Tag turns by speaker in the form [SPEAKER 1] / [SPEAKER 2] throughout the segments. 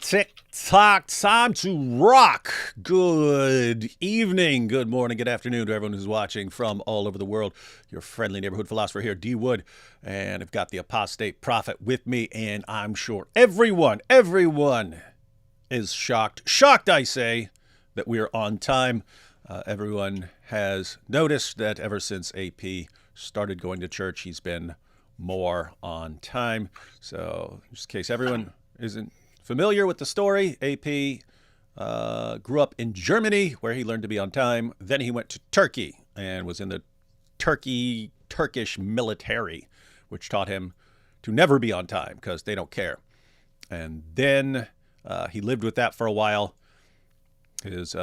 [SPEAKER 1] Tick tock, time to rock. Good evening, good morning, good afternoon to everyone who's watching from all over the world. Your friendly neighborhood philosopher here, D Wood, and I've got the Apostate Prophet with me, and I'm sure everyone is shocked. Shocked, I say, that we are on time. Everyone has noticed that ever since AP started going to church, he's been more on time. So, just in case everyone isn't familiar with the story, AP grew up in Germany, where he learned to be on time. Then he went to Turkey and was in the Turkish military, which taught him to never be on time because they don't care. And then he lived with that for a while. His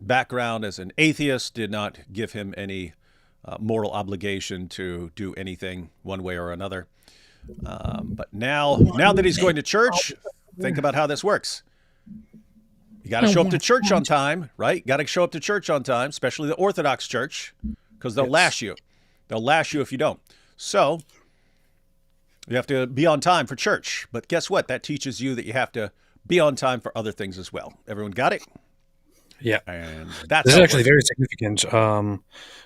[SPEAKER 1] background as an atheist did not give him any moral obligation to do anything one way or another. But now that he's going to church, think about how this works. You got to show up to church on time, right? Got to show up to church on time, especially the Orthodox Church, because they'll lash you. They'll lash you if you don't. So you have to be on time for church. But guess what? That teaches you that you have to be on time for other things as well. Everyone got it?
[SPEAKER 2] Yeah,
[SPEAKER 1] and that's
[SPEAKER 2] this is actually very significant.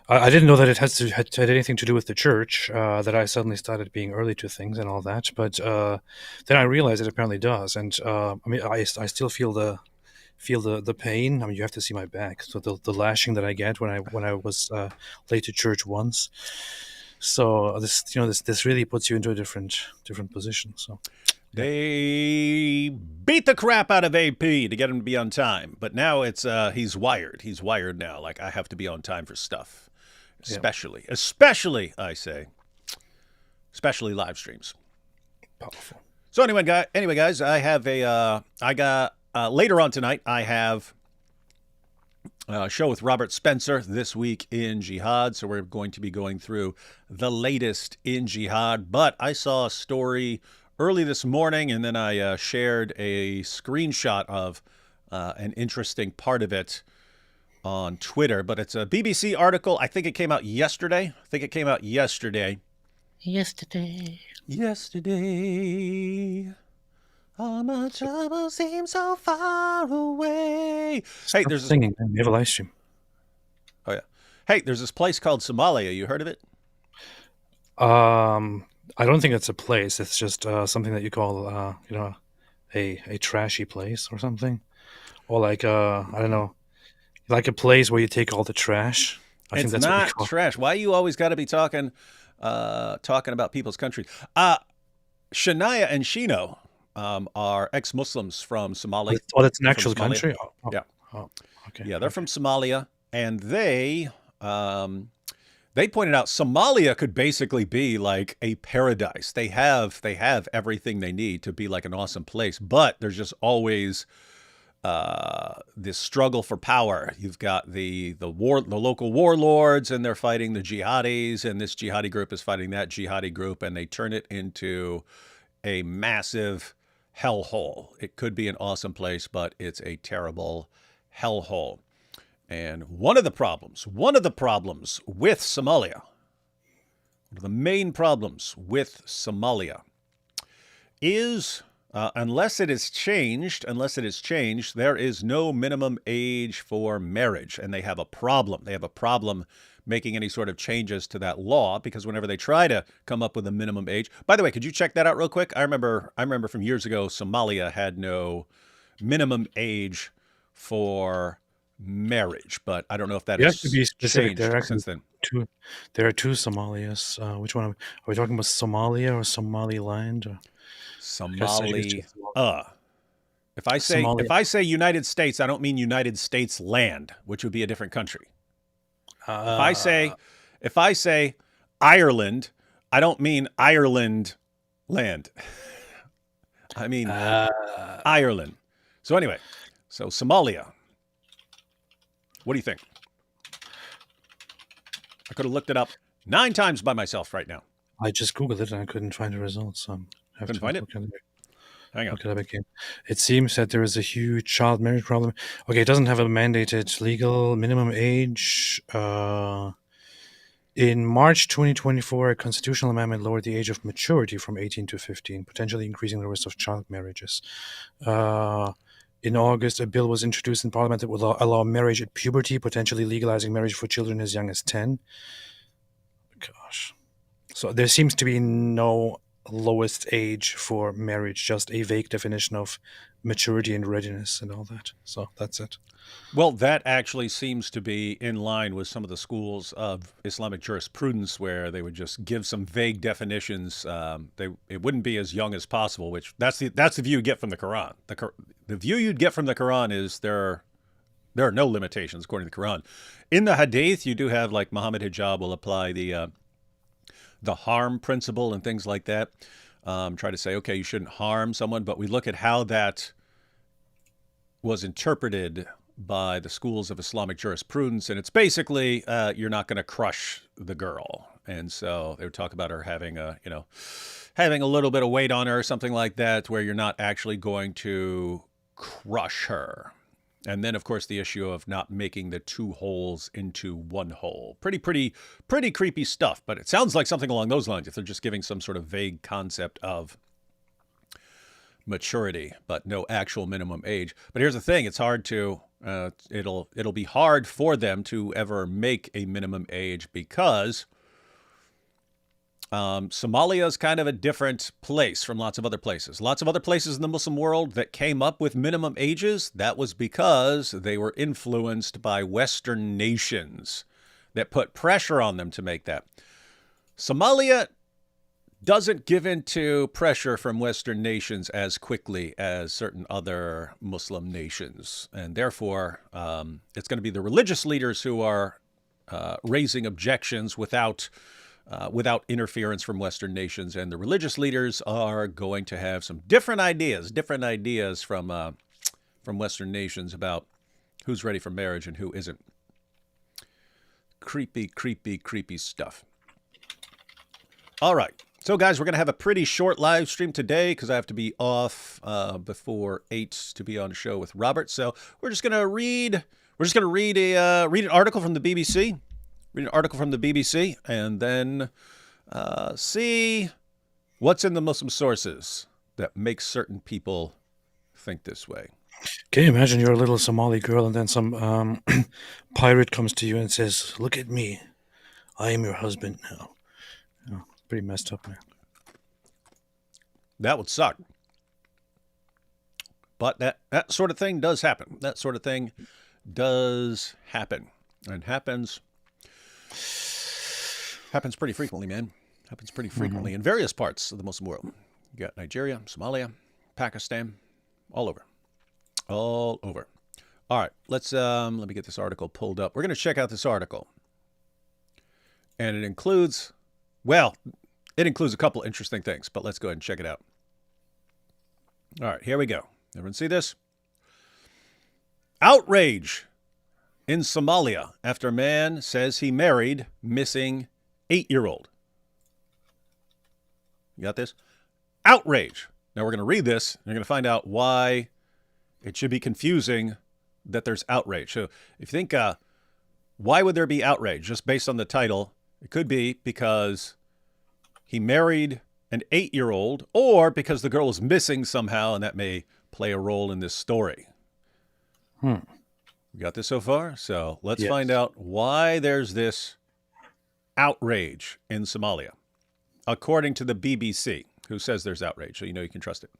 [SPEAKER 2] I didn't know that it had anything to do with the church. That I suddenly started being early to things and all that, but then I realized it apparently does. And I mean, I still feel the pain. I mean, you have to see my back. So the lashing that I get when I was late to church once. So this really puts you into a different position. So.
[SPEAKER 1] They beat the crap out of AP to get him to be on time. But now it's he's wired. He's wired now. Like, I have to be on time for stuff. Especially I say, especially live streams.
[SPEAKER 2] Powerful.
[SPEAKER 1] So anyway, guys, I have later on tonight, I have a show with Robert Spencer this week in Jihad. So we're going to be going through the latest in Jihad. But I saw a story early this morning, and then I shared a screenshot of an interesting part of it on Twitter. But it's a BBC article. I think it came out yesterday. Yesterday. All my troubles seem so far away. Hey, there's
[SPEAKER 2] singing. We have a live stream.
[SPEAKER 1] Oh yeah. Hey, there's this place called Somalia. You heard of it?
[SPEAKER 2] I don't think it's a place. It's just something that you call, a trashy place or something, or like I don't know, like a place where you take all the trash. I think that's
[SPEAKER 1] not
[SPEAKER 2] what we call
[SPEAKER 1] trash. Why you always got to be talking about people's countries? Shania and Shino are ex-Muslims from Somalia.
[SPEAKER 2] Oh, that's an actual country.
[SPEAKER 1] Yeah.
[SPEAKER 2] Oh, okay.
[SPEAKER 1] Yeah, they're from Somalia, and they pointed out Somalia could basically be like a paradise. They have everything they need to be like an awesome place, but there's just always this struggle for power. You've got the local warlords, and they're fighting the jihadis, and this jihadi group is fighting that jihadi group, and they turn it into a massive hellhole. It could be an awesome place, but it's a terrible hellhole. And one of the problems with Somalia, one of the main problems with Somalia is, unless it is changed, there is no minimum age for marriage. And they have a problem. They have a problem making any sort of changes to that law, because whenever they try to come up with a minimum age. By the way, could you check that out real quick? I remember from years ago, Somalia had no minimum age for marriage, but I don't know if that has
[SPEAKER 2] to be specific.
[SPEAKER 1] changed since then.
[SPEAKER 2] There are two Somalias. Which one are we talking about? Somalia or Somaliland? Or?
[SPEAKER 1] Somali. If I say United States, I don't mean United States land, which would be a different country. If I say Ireland, I don't mean Ireland land. I mean Ireland. So anyway, Somalia. What do you think? I could have looked it up 9 times by myself right now.
[SPEAKER 2] I just Googled it and I couldn't find the results.
[SPEAKER 1] Couldn't find it? Hang on.
[SPEAKER 2] Look it up again. It seems that there is a huge child marriage problem. Okay, it doesn't have a mandated legal minimum age. In March 2024, a constitutional amendment lowered the age of maturity from 18 to 15, potentially increasing the risk of child marriages. In August, a bill was introduced in Parliament that would allow marriage at puberty, potentially legalizing marriage for children as young as 10. Gosh. So there seems to be no lowest age for marriage, just a vague definition of maturity and readiness and all that. So that's it.
[SPEAKER 1] Well, that actually seems to be in line with some of the schools of Islamic jurisprudence, where they would just give some vague definitions. It wouldn't be as young as possible, which that's the view you get from the Quran. The view you'd get from the Quran is there are no limitations according to the Quran. In the Hadith, you do have, like, Muhammad hijab will apply the harm principle and things like that. Try to say, okay, you shouldn't harm someone, but we look at how that was interpreted by the schools of Islamic jurisprudence, and it's basically you're not going to crush the girl. And so they would talk about her having a little bit of weight on her or something like that, where you're not actually going to crush her. And then, of course, the issue of not making the two holes into one hole. Pretty creepy stuff, but it sounds like something along those lines if they're just giving some sort of vague concept of maturity, but no actual minimum age. But here's the thing, it's hard to, it'll be hard for them to ever make a minimum age, because Somalia is kind of a different place from lots of other places. Lots of other places in the Muslim world that came up with minimum ages, that was because they were influenced by Western nations that put pressure on them to make that. Somalia doesn't give in to pressure from Western nations as quickly as certain other Muslim nations. And therefore, it's going to be the religious leaders who are raising objections without interference from Western nations. And the religious leaders are going to have some different ideas from Western nations about who's ready for marriage and who isn't. Creepy stuff. All right. So, guys, we're going to have a pretty short live stream today because I have to be off before 8 to be on a show with Robert. So we're just going to read an article from the BBC. Read an article from the BBC and then see what's in the Muslim sources that makes certain people think this way.
[SPEAKER 2] Can you imagine you're a little Somali girl and then some pirate comes to you and says, "Look at me. I am your husband now." Oh, pretty messed up, man.
[SPEAKER 1] That would suck. But that sort of thing does happen. That sort of thing does happen. And happens pretty frequently, man. Happens pretty frequently in various parts of the Muslim world. You got Nigeria, Somalia, Pakistan, all over. All over. All right, let me get this article pulled up. We're going to check out this article. And it includes a couple interesting things, but let's go ahead and check it out. All right, here we go. Everyone see this? Outrage in Somalia after man says he married missing 8-year-old. You got this? Outrage. Now we're going to read this, and you're going to find out why it should be confusing that there's outrage. So if you think, why would there be outrage? Just based on the title, it could be because he married an 8-year-old, or because the girl is missing somehow, and that may play a role in this story. You got this so far? So let's find out why there's this outrage in Somalia, according to the BBC, who says there's outrage, so you know you can trust it.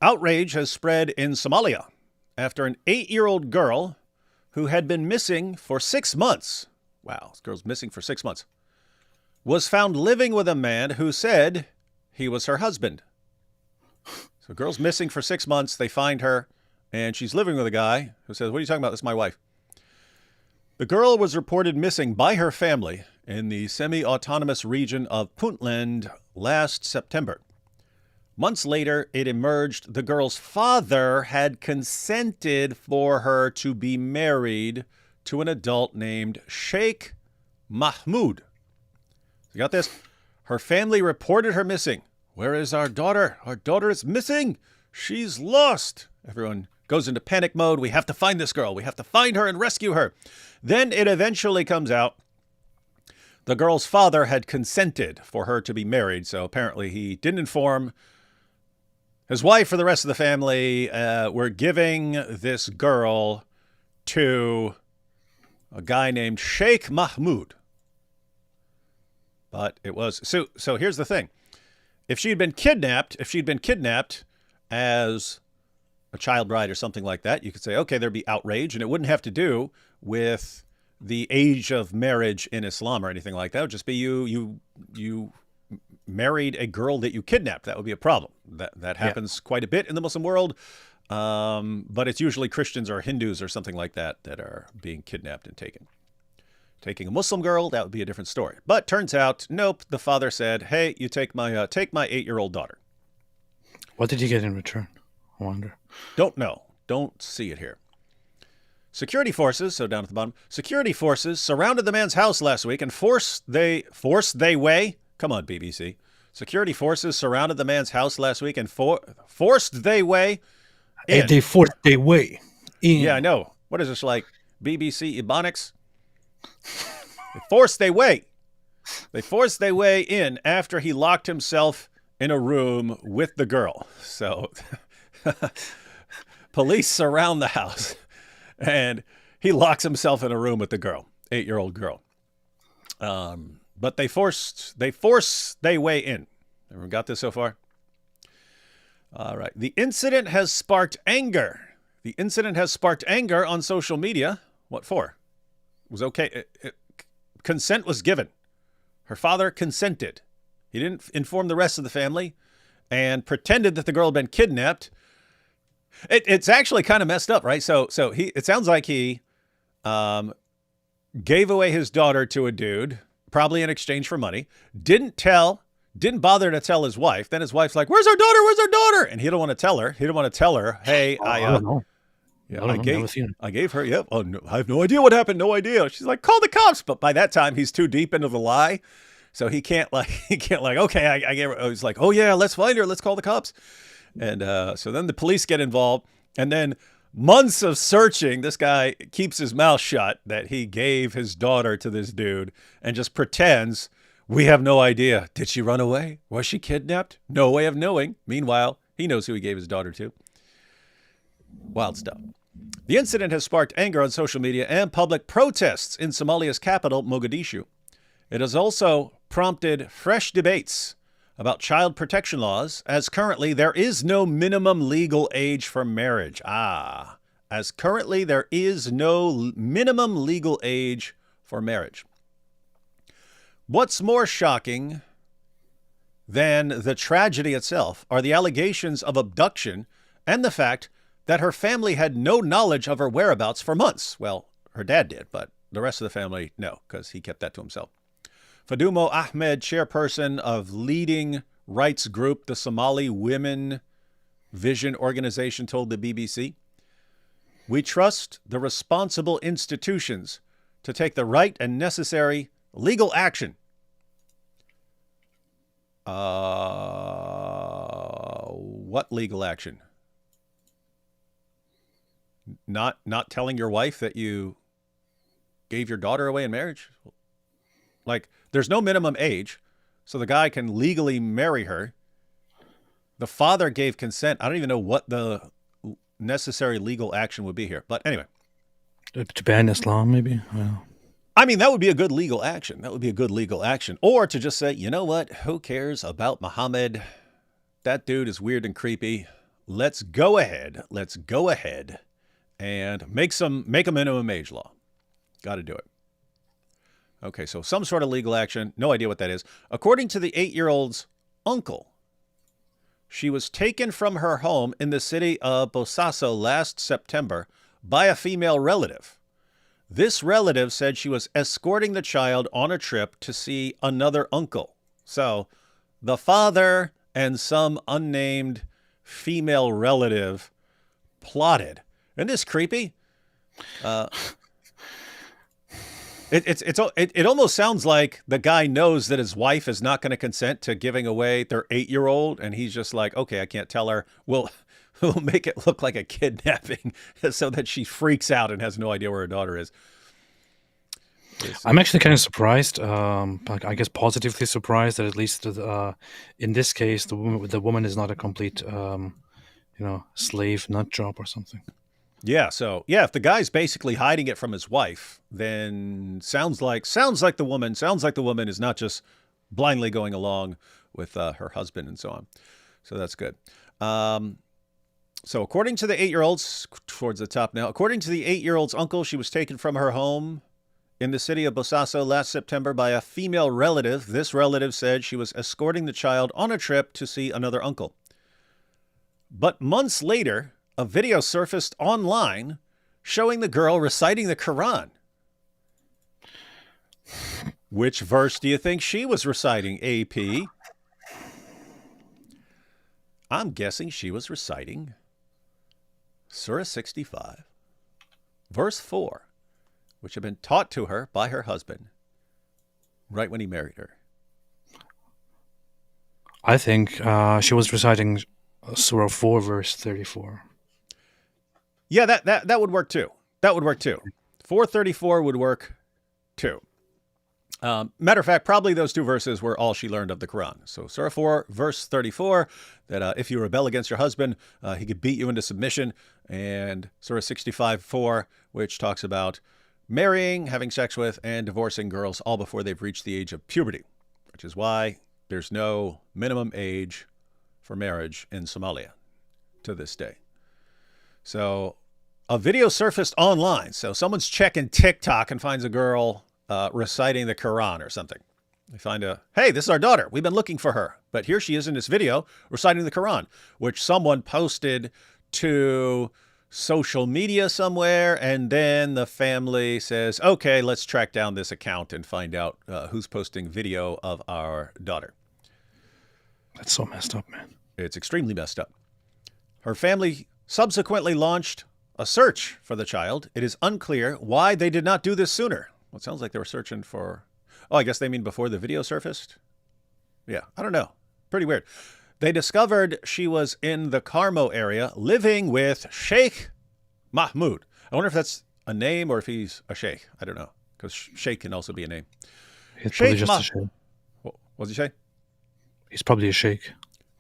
[SPEAKER 1] Outrage has spread in Somalia after an 8-year-old girl who had been missing for 6 months. Wow, this girl's missing for 6 months. Was found living with a man who said he was her husband. So girl's missing for 6 months. They find her, and she's living with a guy who says, "What are you talking about? This is my wife." The girl was reported missing by her family in the semi-autonomous region of Puntland last September. Months later, it emerged the girl's father had consented for her to be married to an adult named Sheikh Mahmoud. You got this? Her family reported her missing. "Where is our daughter? Our daughter is missing. She's lost." Everyone goes into panic mode. We have to find this girl. We have to find her and rescue her. Then it eventually comes out the girl's father had consented for her to be married. So apparently he didn't inform his wife or the rest of the family. We're giving this girl to a guy named Sheikh Mahmoud. But it was so here's the thing. If she'd been kidnapped as a child bride or something like that, you could say, okay, there'd be outrage, and it wouldn't have to do with the age of marriage in Islam or anything like that. It would just be you married a girl that you kidnapped. That would be a problem. That happens quite a bit in the Muslim world, but it's usually Christians or Hindus or something like that that are being kidnapped and taken. Taking a Muslim girl, that would be a different story. But turns out, nope. The father said, "Hey, you take my 8-year-old daughter."
[SPEAKER 2] What did he get in return? I wonder.
[SPEAKER 1] Don't know. Don't see it here. Security forces, so down at the bottom, security forces surrounded the man's house last week and forced they way. Come on, BBC. Security forces surrounded the man's house last week and forced they way.
[SPEAKER 2] And they forced their way in.
[SPEAKER 1] Yeah, I know. What is this, like BBC Ebonics? They forced their way. They forced their way in after he locked himself in a room with the girl. So police surround the house and he locks himself in a room with the girl, 8-year-old girl. But they force their way in. Everyone got this so far? All right. The incident has sparked anger. The incident has sparked anger on social media. What for? It was okay. Consent was given. Her father consented. He didn't inform the rest of the family and pretended that the girl had been kidnapped. It's actually kind of messed up, right? So it sounds like he gave away his daughter to a dude, probably in exchange for money. Didn't bother to tell his wife. Then his wife's like, "Where's our daughter? Where's our daughter?" And he didn't want to tell her. He didn't want to tell her, "Hey,
[SPEAKER 2] I don't know.
[SPEAKER 1] Yeah, I gave her. Yep. Oh, no, I have no idea what happened. No idea." She's like, "Call the cops." But by that time, he's too deep into the lie, so he can't like. Okay, I gave her. He's like, "Oh yeah, let's find her. Let's call the cops." And so then the police get involved, and then months of searching. This guy keeps his mouth shut that he gave his daughter to this dude, and just pretends we have no idea. Did she run away? Was she kidnapped? No way of knowing. Meanwhile, he knows who he gave his daughter to. Wild stuff. The incident has sparked anger on social media and public protests in Somalia's capital, Mogadishu. It has also prompted fresh debates about child protection laws, as currently there is no minimum legal age for marriage. As currently there is no minimum legal age for marriage. What's more shocking than the tragedy itself are the allegations of abduction and the fact that her family had no knowledge of her whereabouts for months. Well, her dad did, but the rest of the family, no, because he kept that to himself. Fadumo Ahmed, chairperson of leading rights group, the Somali Women Vision Organization, told the BBC, "We trust the responsible institutions to take the right and necessary legal action." What legal action? Not telling your wife that you gave your daughter away in marriage? Like, there's no minimum age, so the guy can legally marry her. The father gave consent. I don't even know what the necessary legal action would be here. But anyway.
[SPEAKER 2] To ban Islam, maybe? Well.
[SPEAKER 1] I mean, that would be a good legal action. That would be a good legal action. Or to just say, you know what? Who cares about Muhammad? That dude is weird and creepy. Let's go ahead and make a minimum age law. Got to do it. Okay, so some sort of legal action. No idea what that is. According to the 8-year-old's uncle, she was taken from her home in the city of Bosaso last September by a female relative. This relative said she was escorting the child on a trip to see another uncle. So the father and some unnamed female relative plotted. Isn't this creepy? It almost sounds like the guy knows that his wife is not going to consent to giving away their 8-year-old, and he's just like, okay, I can't tell her. We'll make it look like a kidnapping so that she freaks out and has no idea where her daughter is.
[SPEAKER 2] I'm actually kind of surprised, I guess positively surprised that at least in this case the woman is not a complete slave nut job or something.
[SPEAKER 1] Yeah, so yeah, if the guy's basically hiding it from his wife, then sounds like the woman is not just blindly going along with her husband and so on. So that's good. Um, so according to the 8-year-old's towards the top now, according to the 8-year-old's uncle, she was taken from her home in the city of Bosaso last September by a female relative. This relative said she was escorting the child on a trip to see another uncle. But months later, a video surfaced online showing the girl reciting the Quran. Which verse do you think she was reciting, AP? I'm guessing she was reciting Surah 65, verse 4, which had been taught to her by her husband right when he married her.
[SPEAKER 2] I think she was reciting Surah 4, verse 34.
[SPEAKER 1] Yeah, that would work too. That would work too. 434 would work too. Matter of fact, probably those two verses were all she learned of the Quran. So Surah 4, verse 34, that if you rebel against your husband, he could beat you into submission. And Surah 65, 4, which talks about marrying, having sex with, and divorcing girls all before they've reached the age of puberty, which is why there's no minimum age for marriage in Somalia to this day. So a video surfaced online. So someone's checking TikTok and finds a girl reciting the Quran or something. They find hey, this is our daughter. We've been looking for her. But here she is in this video reciting the Quran, which someone posted to social media somewhere. And then the family says, okay, let's track down this account and find out who's posting video of our daughter.
[SPEAKER 2] That's so messed up, man.
[SPEAKER 1] It's extremely messed up. Her family subsequently launched a search for the child. It is unclear why they did not do this sooner. Well, it sounds like they were searching for... Oh, I guess they mean before the video surfaced? Yeah, I don't know. Pretty weird. They discovered she was in the Carmo area living with Sheikh Mahmoud. I wonder if that's a name or if he's a sheikh. I don't know, because sheikh can also be a name.
[SPEAKER 2] He's probably just a sheikh.
[SPEAKER 1] What did you say?
[SPEAKER 2] He's probably a sheikh.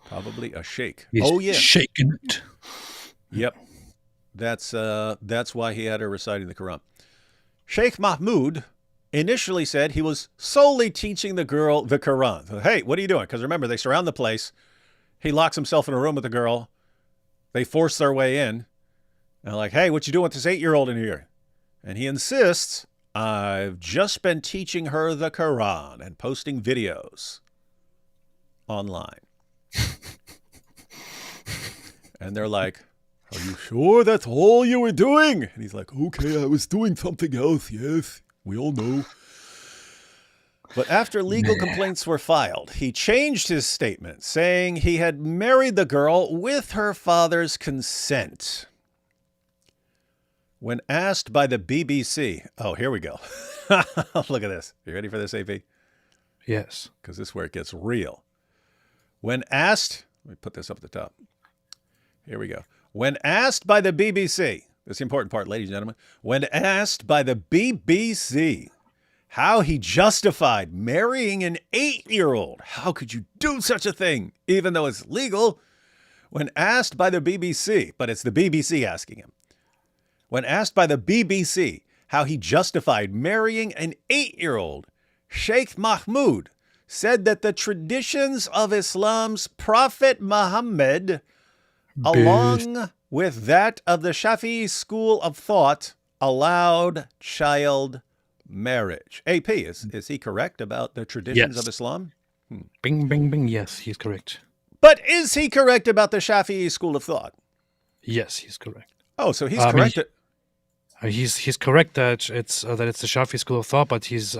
[SPEAKER 1] Probably a sheikh.
[SPEAKER 2] He's
[SPEAKER 1] oh, yeah.
[SPEAKER 2] Shaking it.
[SPEAKER 1] Yep. That's why he had her reciting the Quran. Sheikh Mahmoud initially said he was solely teaching the girl the Quran. So, hey, what are you doing? Because remember, they surround the place. He locks himself in a room with the girl. They force their way in. And they're like, hey, what you doing with this 8-year-old in here? And he insists, I've just been teaching her the Quran and posting videos online. And they're like, are you sure that's all you were doing? And he's like, okay, I was doing something else. Yes, we all know. But after legal complaints were filed, he changed his statement, saying he had married the girl with her father's consent. When asked by the BBC, oh, here we go. Look at this. You ready for this, AP?
[SPEAKER 2] Yes.
[SPEAKER 1] Because this is where it gets real. When asked, let me put this up at the top. Here we go. When asked by the BBC, this is the important part, ladies and gentlemen. When asked by the BBC how he justified marrying an 8-year-old, how could you do such a thing, even though it's legal? When asked by the BBC, but it's the BBC asking him. When asked by the BBC how he justified marrying an 8-year-old, Sheikh Mahmoud said that the traditions of Islam's Prophet Muhammad, along with that of the Shafi'i school of thought, allowed child marriage. AP, is he correct about the traditions of Islam?
[SPEAKER 2] Bing, bing, bing. Yes, he's correct.
[SPEAKER 1] But is he correct about the Shafi'i school of thought?
[SPEAKER 2] Yes, he's correct.
[SPEAKER 1] Oh, so he's correct.
[SPEAKER 2] He's correct that it's the Shafi'i school of thought, but it's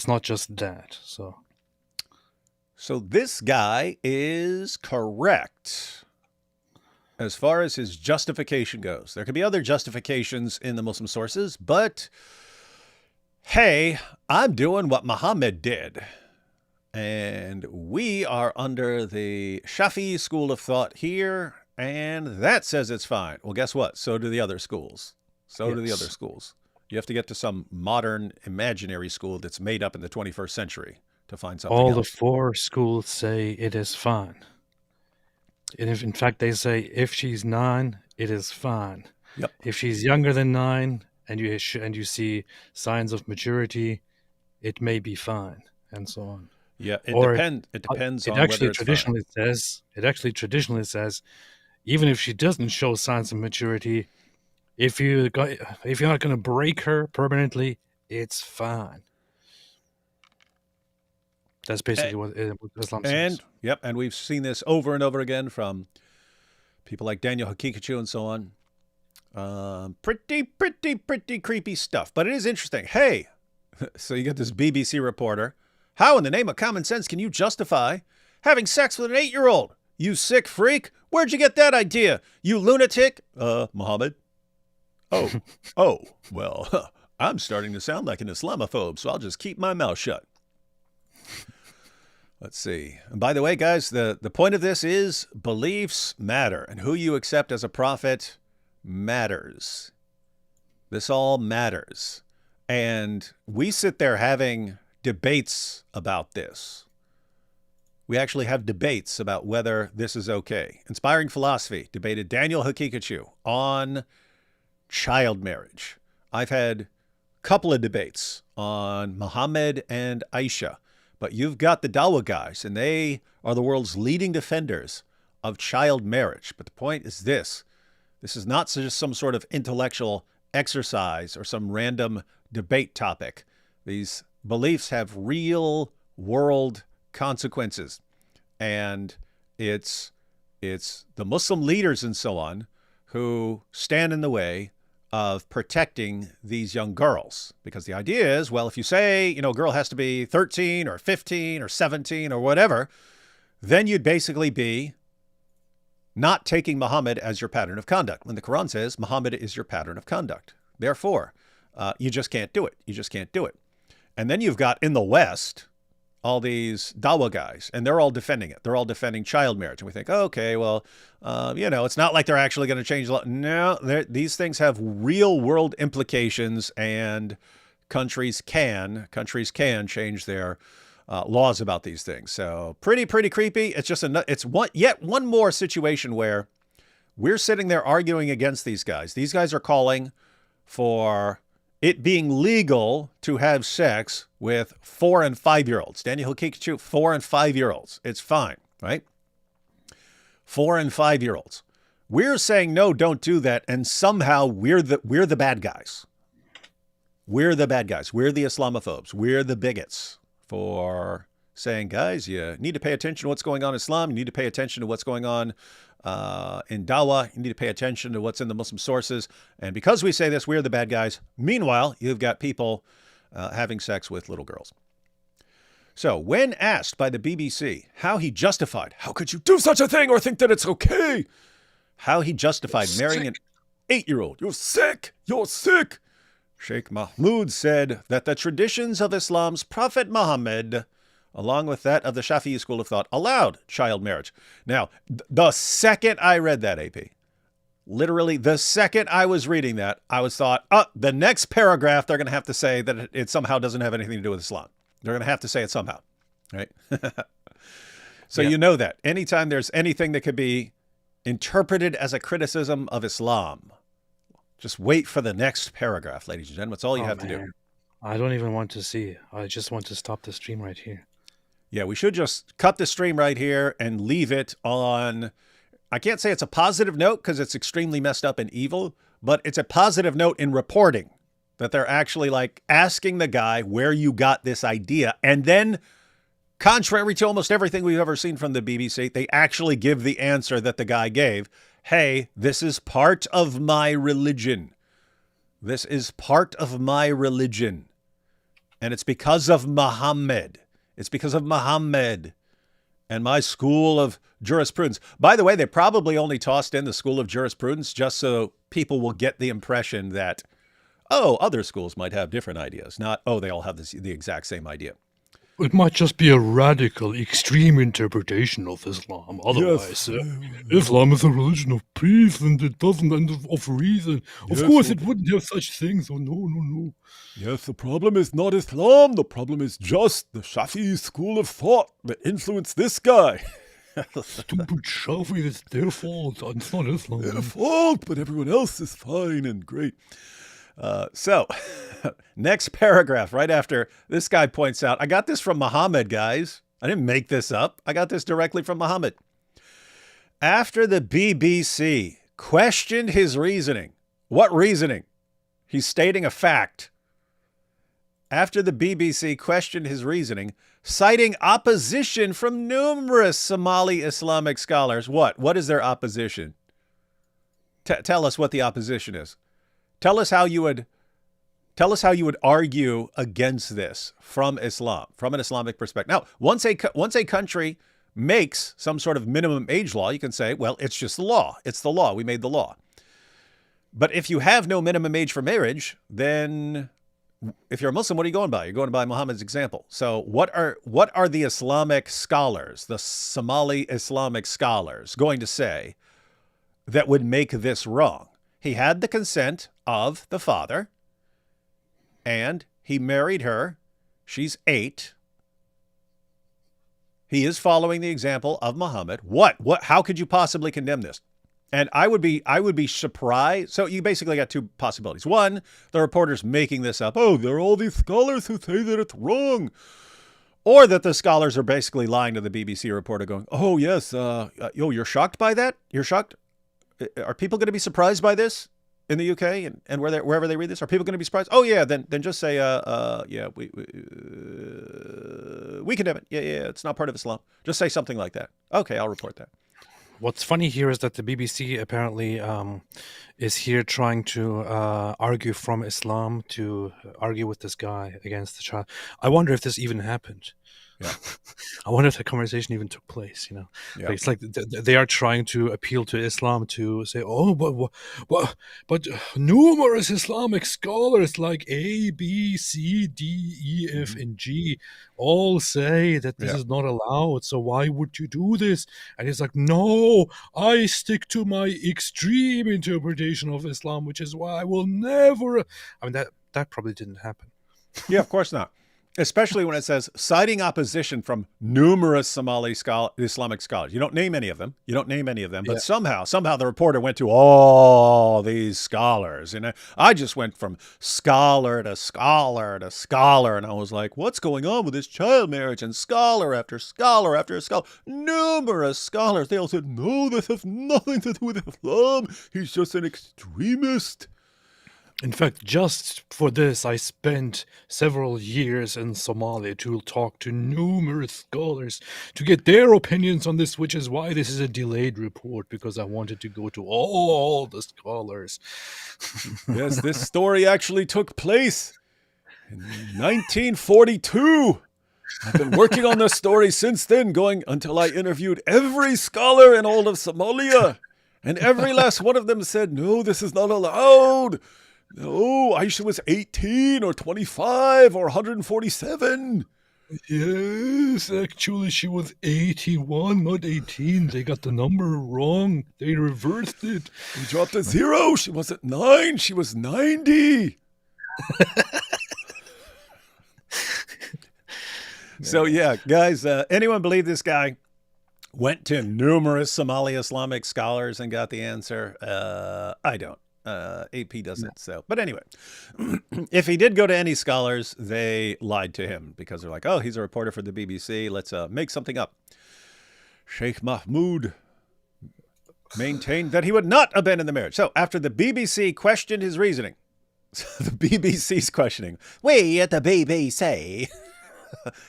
[SPEAKER 2] not just that.
[SPEAKER 1] So this guy is correct as far as his justification goes. There could be other justifications in the Muslim sources, but hey, I'm doing what Muhammad did. And we are under the Shafi'i school of thought here, and that says it's fine. Well, guess what? So do the other schools. Do the other schools. You have to get to some modern imaginary school that's made up in the 21st century to find something
[SPEAKER 2] All the
[SPEAKER 1] else.
[SPEAKER 2] 4 schools say it is fine. And if, in fact, they say if she's 9, it is fine.
[SPEAKER 1] Yep.
[SPEAKER 2] If she's younger than 9 and you see signs of maturity, it may be fine, and so on.
[SPEAKER 1] Yeah, it
[SPEAKER 2] Or
[SPEAKER 1] depends
[SPEAKER 2] it
[SPEAKER 1] on
[SPEAKER 2] actually
[SPEAKER 1] whether it's fine.
[SPEAKER 2] traditionally says, even if she doesn't show signs of maturity, if you're not going to break her permanently, it's fine. That's basically what Islam says.
[SPEAKER 1] And we've seen this over and over again from people like Daniel Hakikachu and so on. Pretty creepy stuff. But it is interesting. Hey, so you get this BBC reporter. How in the name of common sense can you justify having sex with an 8-year-old? You sick freak. Where'd you get that idea? You lunatic? Muhammad? Oh, well, I'm starting to sound like an Islamophobe, so I'll just keep my mouth shut. Let's see. And by the way, guys, the point of this is beliefs matter, and who you accept as a prophet matters. This all matters. And we sit there having debates about this. We actually have debates about whether this is okay. Inspiring Philosophy debated Daniel Hakikachu on child marriage. I've had a couple of debates on Muhammad and Aisha, but you've got the Dawa guys, and they are the world's leading defenders of child marriage. But the point is this. This is not just some sort of intellectual exercise or some random debate topic. These beliefs have real world consequences. And it's the Muslim leaders and so on who stand in the way of protecting these young girls. Because the idea is, well, if you say, a girl has to be 13 or 15 or 17 or whatever, then you'd basically be not taking Muhammad as your pattern of conduct. When the Quran says Muhammad is your pattern of conduct. Therefore, you just can't do it. You just can't do it. And then you've got in the West all these Dawa guys, and they're all defending it. They're all defending child marriage. And we think, oh, okay, well, it's not like they're actually going to change the law. No, these things have real world implications, and countries can change their laws about these things. So pretty creepy. It's just yet one more situation where we're sitting there arguing against these guys. These guys are calling for it being legal to have sex with 4 and 5-year-olds. Daniel Hakikachu, 4 and 5-year-olds. It's fine, right? 4 and 5-year-olds. We're saying, no, don't do that. And somehow we're the bad guys. We're the bad guys. We're the Islamophobes. We're the bigots for saying, guys, you need to pay attention to what's going on in Islam. You need to pay attention to what's going on in Dawah. You need to pay attention to what's in the Muslim sources. And because we say this, we're the bad guys. Meanwhile, you've got people having sex with little girls. So when asked by the BBC how he justified, how could you do such a thing or think that it's okay? How he justified marrying an 8-year-old. You're sick. You're sick. Sheikh Mahmoud said that the traditions of Islam's Prophet Muhammad, along with that of the Shafi'i school of thought, allowed child marriage. Now, the second I read that, AP, literally the second I was reading that, I was thought, the next paragraph, they're going to have to say that it somehow doesn't have anything to do with Islam. They're going to have to say it somehow, right? So
[SPEAKER 2] Yeah.
[SPEAKER 1] You know that. Anytime there's anything that could be interpreted as a criticism of Islam, just wait for the next paragraph, ladies and gentlemen. That's all you have to do.
[SPEAKER 2] I don't even want to see. I just want to stop the stream right here.
[SPEAKER 1] Yeah, we should just cut the stream right here and leave it on, I can't say it's a positive note because it's extremely messed up and evil, but it's a positive note in reporting that they're actually like asking the guy where you got this idea. And then, contrary to almost everything we've ever seen from the BBC, they actually give the answer that the guy gave. Hey, this is part of my religion. This is part of my religion. And it's because of Muhammad. It's because of Muhammad and my school of jurisprudence. By the way, they probably only tossed in the school of jurisprudence just so people will get the impression that, other schools might have different ideas. Not, they all have the exact same idea.
[SPEAKER 2] It might just be a radical, extreme interpretation of Islam.
[SPEAKER 3] Yes.
[SPEAKER 2] Otherwise, Islam is a religion of peace, and it doesn't end of reason. Of
[SPEAKER 3] Yes,
[SPEAKER 2] course,
[SPEAKER 3] well,
[SPEAKER 2] it wouldn't have such things. Oh, no, no, no.
[SPEAKER 3] Yes, the problem is not Islam. The problem is just the Shafi'i school of thought that influenced this guy.
[SPEAKER 2] Stupid Shafi, it's their fault. It's not Islam.
[SPEAKER 3] Their fault, but everyone else is fine and great.
[SPEAKER 1] So, next paragraph, right after this guy points out, I got this from Muhammad, guys. I didn't make this up. I got this directly from Muhammad. After the BBC questioned his reasoning, what reasoning? He's stating a fact. After the BBC questioned his reasoning, citing opposition from numerous Somali Islamic scholars. What is their opposition? Tell us what the opposition is. Tell us how you would argue against this from Islam, from an Islamic perspective. Now, once a country makes some sort of minimum age law, you can say, well, it's just the law. It's the law. We made the law. But if you have no minimum age for marriage, then if you're a Muslim, what are you going by? You're going by Muhammad's example. So what are the Islamic scholars, the Somali Islamic scholars, going to say that would make this wrong? He had the consent of the father, and he married her. She's 8. He is following the example of Muhammad. How could you possibly condemn this? And I would be surprised. So you basically got two possibilities. One, the reporter's making this up. Oh, there are all these scholars who say that it's wrong. Or that the scholars are basically lying to the BBC reporter going, oh, yes, you're shocked by that? You're shocked? Are people going to be surprised by this in the UK and wherever they read this? Are people going to be surprised? Oh, yeah, then just say, yeah, we condemn it. Yeah, it's not part of Islam. Just say something like that. Okay, I'll report that.
[SPEAKER 2] What's funny here is that the BBC apparently is here trying to argue from Islam to argue with this guy against the child. I wonder if this even happened.
[SPEAKER 1] Yeah.
[SPEAKER 2] I wonder if that conversation even took place. Yeah. Like, it's like they are trying to appeal to Islam to say, oh, but numerous Islamic scholars like A, B, C, D, E, F, and G all say that this is not allowed. So why would you do this? And he's like, no, I stick to my extreme interpretation of Islam, which is why I will never. I mean, that probably didn't happen.
[SPEAKER 1] Yeah, of course not. Especially when it says citing opposition from numerous Somali Islamic scholars. You don't name any of them. But somehow the reporter went to all these scholars. And I just went from scholar to scholar to scholar. And I was like, what's going on with this child marriage? And scholar after scholar after scholar, numerous scholars. They all said, no, this has nothing to do with Islam. He's just an extremist.
[SPEAKER 2] In fact, just for this, I spent several years in Somalia to talk to numerous scholars to get their opinions on this, which is why this is a delayed report, because I wanted to go to all the scholars.
[SPEAKER 3] Yes, this story actually took place in 1942. I've been working on this story since then, going until I interviewed every scholar in all of Somalia. And every last one of them said, no, this is not allowed. No, Aisha was 18 or 25 or 147.
[SPEAKER 2] Yes, actually, she was 81, not 18. They got the number wrong. They reversed it.
[SPEAKER 3] They dropped a 0. She wasn't 9. She was 90.
[SPEAKER 1] So, yeah, guys, anyone believe this guy went to numerous Somali Islamic scholars and got the answer? I don't. AP doesn't. So, but anyway, if he did go to any scholars, they lied to him because they're like, oh, he's a reporter for the BBC. Let's make something up. Sheikh Mahmoud maintained that he would not abandon the marriage. So after the BBC questioned his reasoning, the BBC's questioning, we at the BBC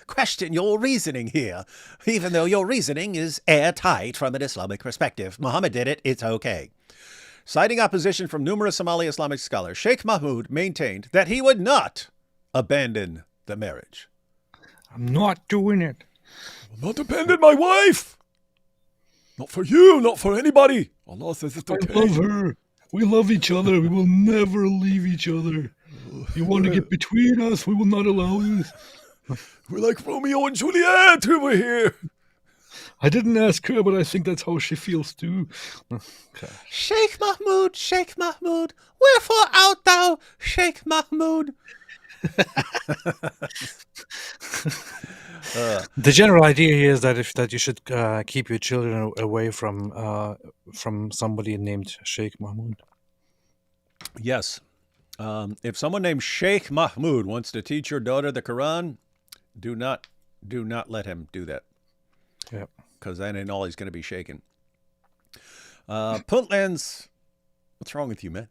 [SPEAKER 1] question your reasoning here, even though your reasoning is airtight from an Islamic perspective. Muhammad did it. It's okay. Citing opposition from numerous Somali Islamic scholars, Sheikh Mahmoud maintained that he would not abandon the marriage.
[SPEAKER 2] I'm not doing it.
[SPEAKER 3] I will not abandon my wife. Not for you, not for anybody. Allah says it's okay.
[SPEAKER 2] I love her. We love each other. We will never leave each other. You want to get between us? We will not allow this.
[SPEAKER 3] We're like Romeo and Juliet over here.
[SPEAKER 2] I didn't ask her, but I think that's how she feels too. Okay.
[SPEAKER 1] Sheikh Mahmoud, wherefore art thou, Sheikh Mahmoud?
[SPEAKER 2] The general idea here is that you should keep your children away from somebody named Sheikh Mahmoud.
[SPEAKER 1] Yes. If someone named Sheikh Mahmoud wants to teach your daughter the Quran, do not let him do that.
[SPEAKER 2] Yep.
[SPEAKER 1] Because that ain't all he's going to be shaking. Puntland's, what's wrong with you, man?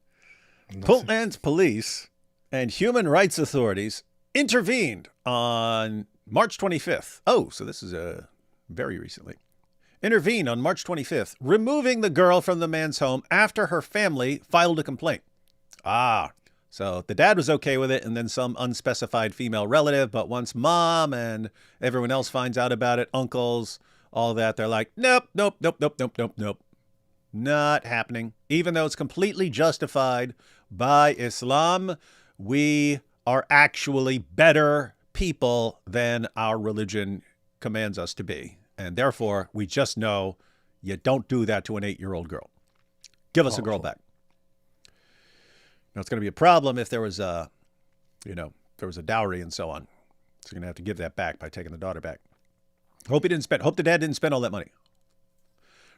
[SPEAKER 2] Nothing.
[SPEAKER 1] Puntland's police and human rights authorities intervened on March 25th. Oh, so this is very recently. Intervened on March 25th, removing the girl from the man's home after her family filed a complaint. So the dad was okay with it, and then some unspecified female relative, but once mom and everyone else finds out about it, uncles, all that, they're like, nope. Not happening. Even though it's completely justified by Islam, we are actually better people than our religion commands us to be. And therefore, we just know you don't do that to an 8-year-old girl. Give us a girl back. Now, it's going to be a problem if there was a dowry and so on. So you're going to have to give that back by taking the daughter back. Hope the dad didn't spend all that money.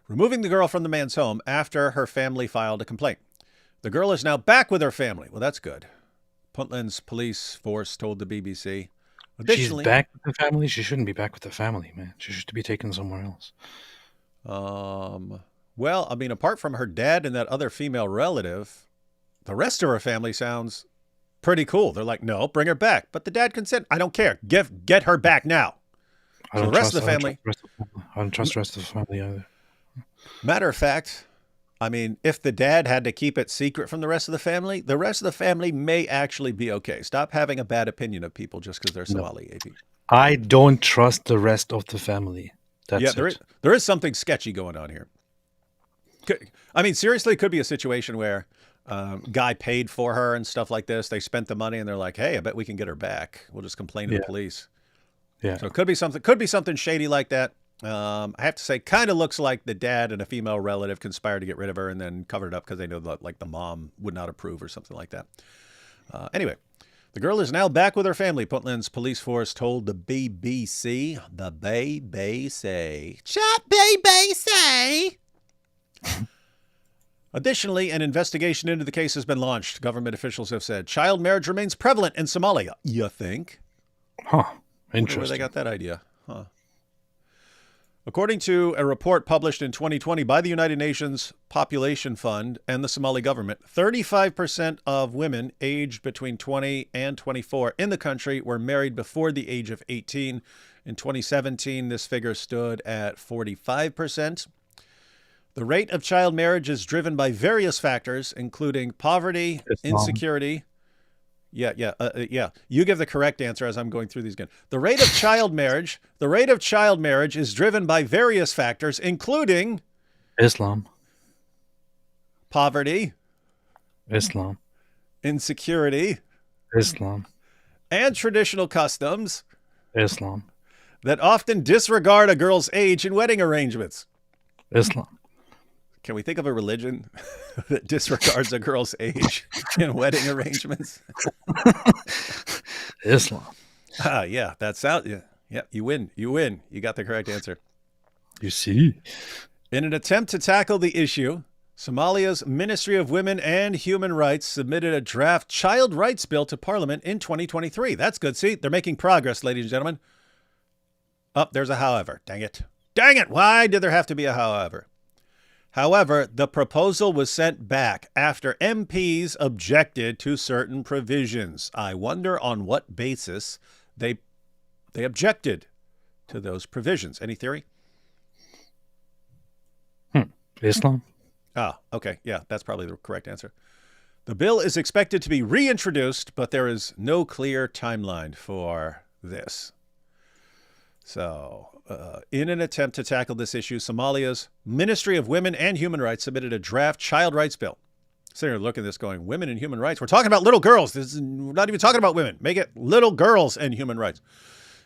[SPEAKER 1] Removing the girl from the man's home after her family filed a complaint. The girl is now back with her family. Well, that's good. Puntland's police force told the BBC.
[SPEAKER 2] Additionally, she's back with the family? She shouldn't be back with the family, man. She should be taken somewhere else.
[SPEAKER 1] Well, I mean, apart from her dad and that other female relative, the rest of her family sounds pretty cool. They're like, no, bring her back. But the dad consent. I don't care. Get her back now.
[SPEAKER 2] I don't trust the family. I don't trust the rest of the family either.
[SPEAKER 1] Matter of fact, I mean, if the dad had to keep it secret from the rest of the family may actually be okay. Stop having a bad opinion of people just because they're Somali, AP.
[SPEAKER 2] I don't trust the rest of the family. That's
[SPEAKER 1] there is something sketchy going on here. I mean, seriously, it could be a situation where guy paid for her and stuff like this. They spent the money and they're like, hey, I bet we can get her back. We'll just complain to the police.
[SPEAKER 2] Yeah.
[SPEAKER 1] So it could be something shady like that. I have to say, kind of looks like the dad and a female relative conspired to get rid of her and then covered it up because they know that like the mom would not approve or something like that. Anyway, the girl is now back with her family. Puntland's police force told the BBC. The BBC. Chat BBC. Additionally, an investigation into the case has been launched. Government officials have said child marriage remains prevalent in Somalia. You think?
[SPEAKER 2] Huh. Interesting.
[SPEAKER 1] Where they got that idea? Huh. According to a report published in 2020 by the United Nations Population Fund and the Somali government, 35% of women aged between 20 and 24 in the country were married before the age of 18. In 2017, this figure stood at 45%. The rate of child marriage is driven by various factors, including poverty, insecurity. Yeah. You give the correct answer as I'm going through these again. The rate of child marriage is driven by various factors, including
[SPEAKER 2] Islam,
[SPEAKER 1] poverty,
[SPEAKER 2] Islam,
[SPEAKER 1] insecurity,
[SPEAKER 2] Islam,
[SPEAKER 1] and traditional customs,
[SPEAKER 2] Islam,
[SPEAKER 1] that often disregard a girl's age in wedding arrangements.
[SPEAKER 2] Islam.
[SPEAKER 1] Can we think of a religion that disregards a girl's age in wedding arrangements?
[SPEAKER 2] Islam.
[SPEAKER 1] Yeah, that's out. Yeah, you win. You got the correct answer.
[SPEAKER 2] You see?
[SPEAKER 1] In an attempt to tackle the issue, Somalia's Ministry of Women and Human Rights submitted a draft child rights bill to Parliament in 2023. That's good. See, they're making progress, ladies and gentlemen. Oh, there's a however. Dang it. Why did there have to be a however? However, the proposal was sent back after MPs objected to certain provisions. I wonder on what basis they objected to those provisions. Any theory?
[SPEAKER 2] Islam.
[SPEAKER 1] Okay. Yeah, that's probably the correct answer. The bill is expected to be reintroduced, but there is no clear timeline for this. So, in an attempt to tackle this issue, Somalia's Ministry of Women and Human Rights submitted a draft child rights bill. So you're looking at this going, women and human rights. We're talking about little girls. We're not even talking about women. Make it little girls and human rights.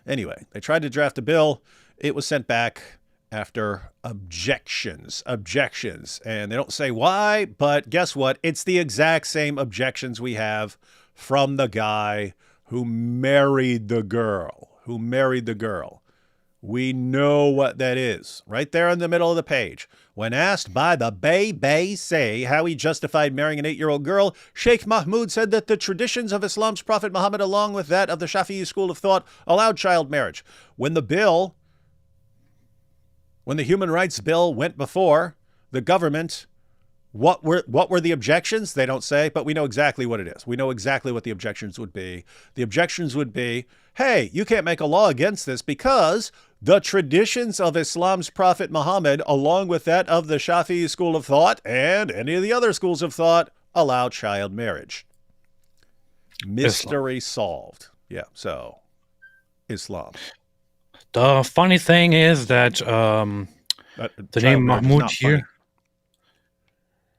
[SPEAKER 1] Anyway, they tried to draft a bill. It was sent back after objections. And they don't say why, but guess what? It's the exact same objections we have from the guy who married the girl. We know what that is. Right there in the middle of the page. When asked by the Bay say how he justified marrying an 8-year-old girl, Sheikh Mahmoud said that the traditions of Islam's Prophet Muhammad, along with that of the Shafi'i school of thought, allowed child marriage. When the human rights bill went before the government, what were the objections? They don't say, but we know exactly what it is. We know exactly what the objections would be. The objections would be, hey, you can't make a law against this because the traditions of Islam's Prophet Muhammad, along with that of the Shafi'i school of thought and any of the other schools of thought, allow child marriage. Mystery solved. Yeah, so Islam.
[SPEAKER 2] The funny thing is that the name Mahmoud here. Funny.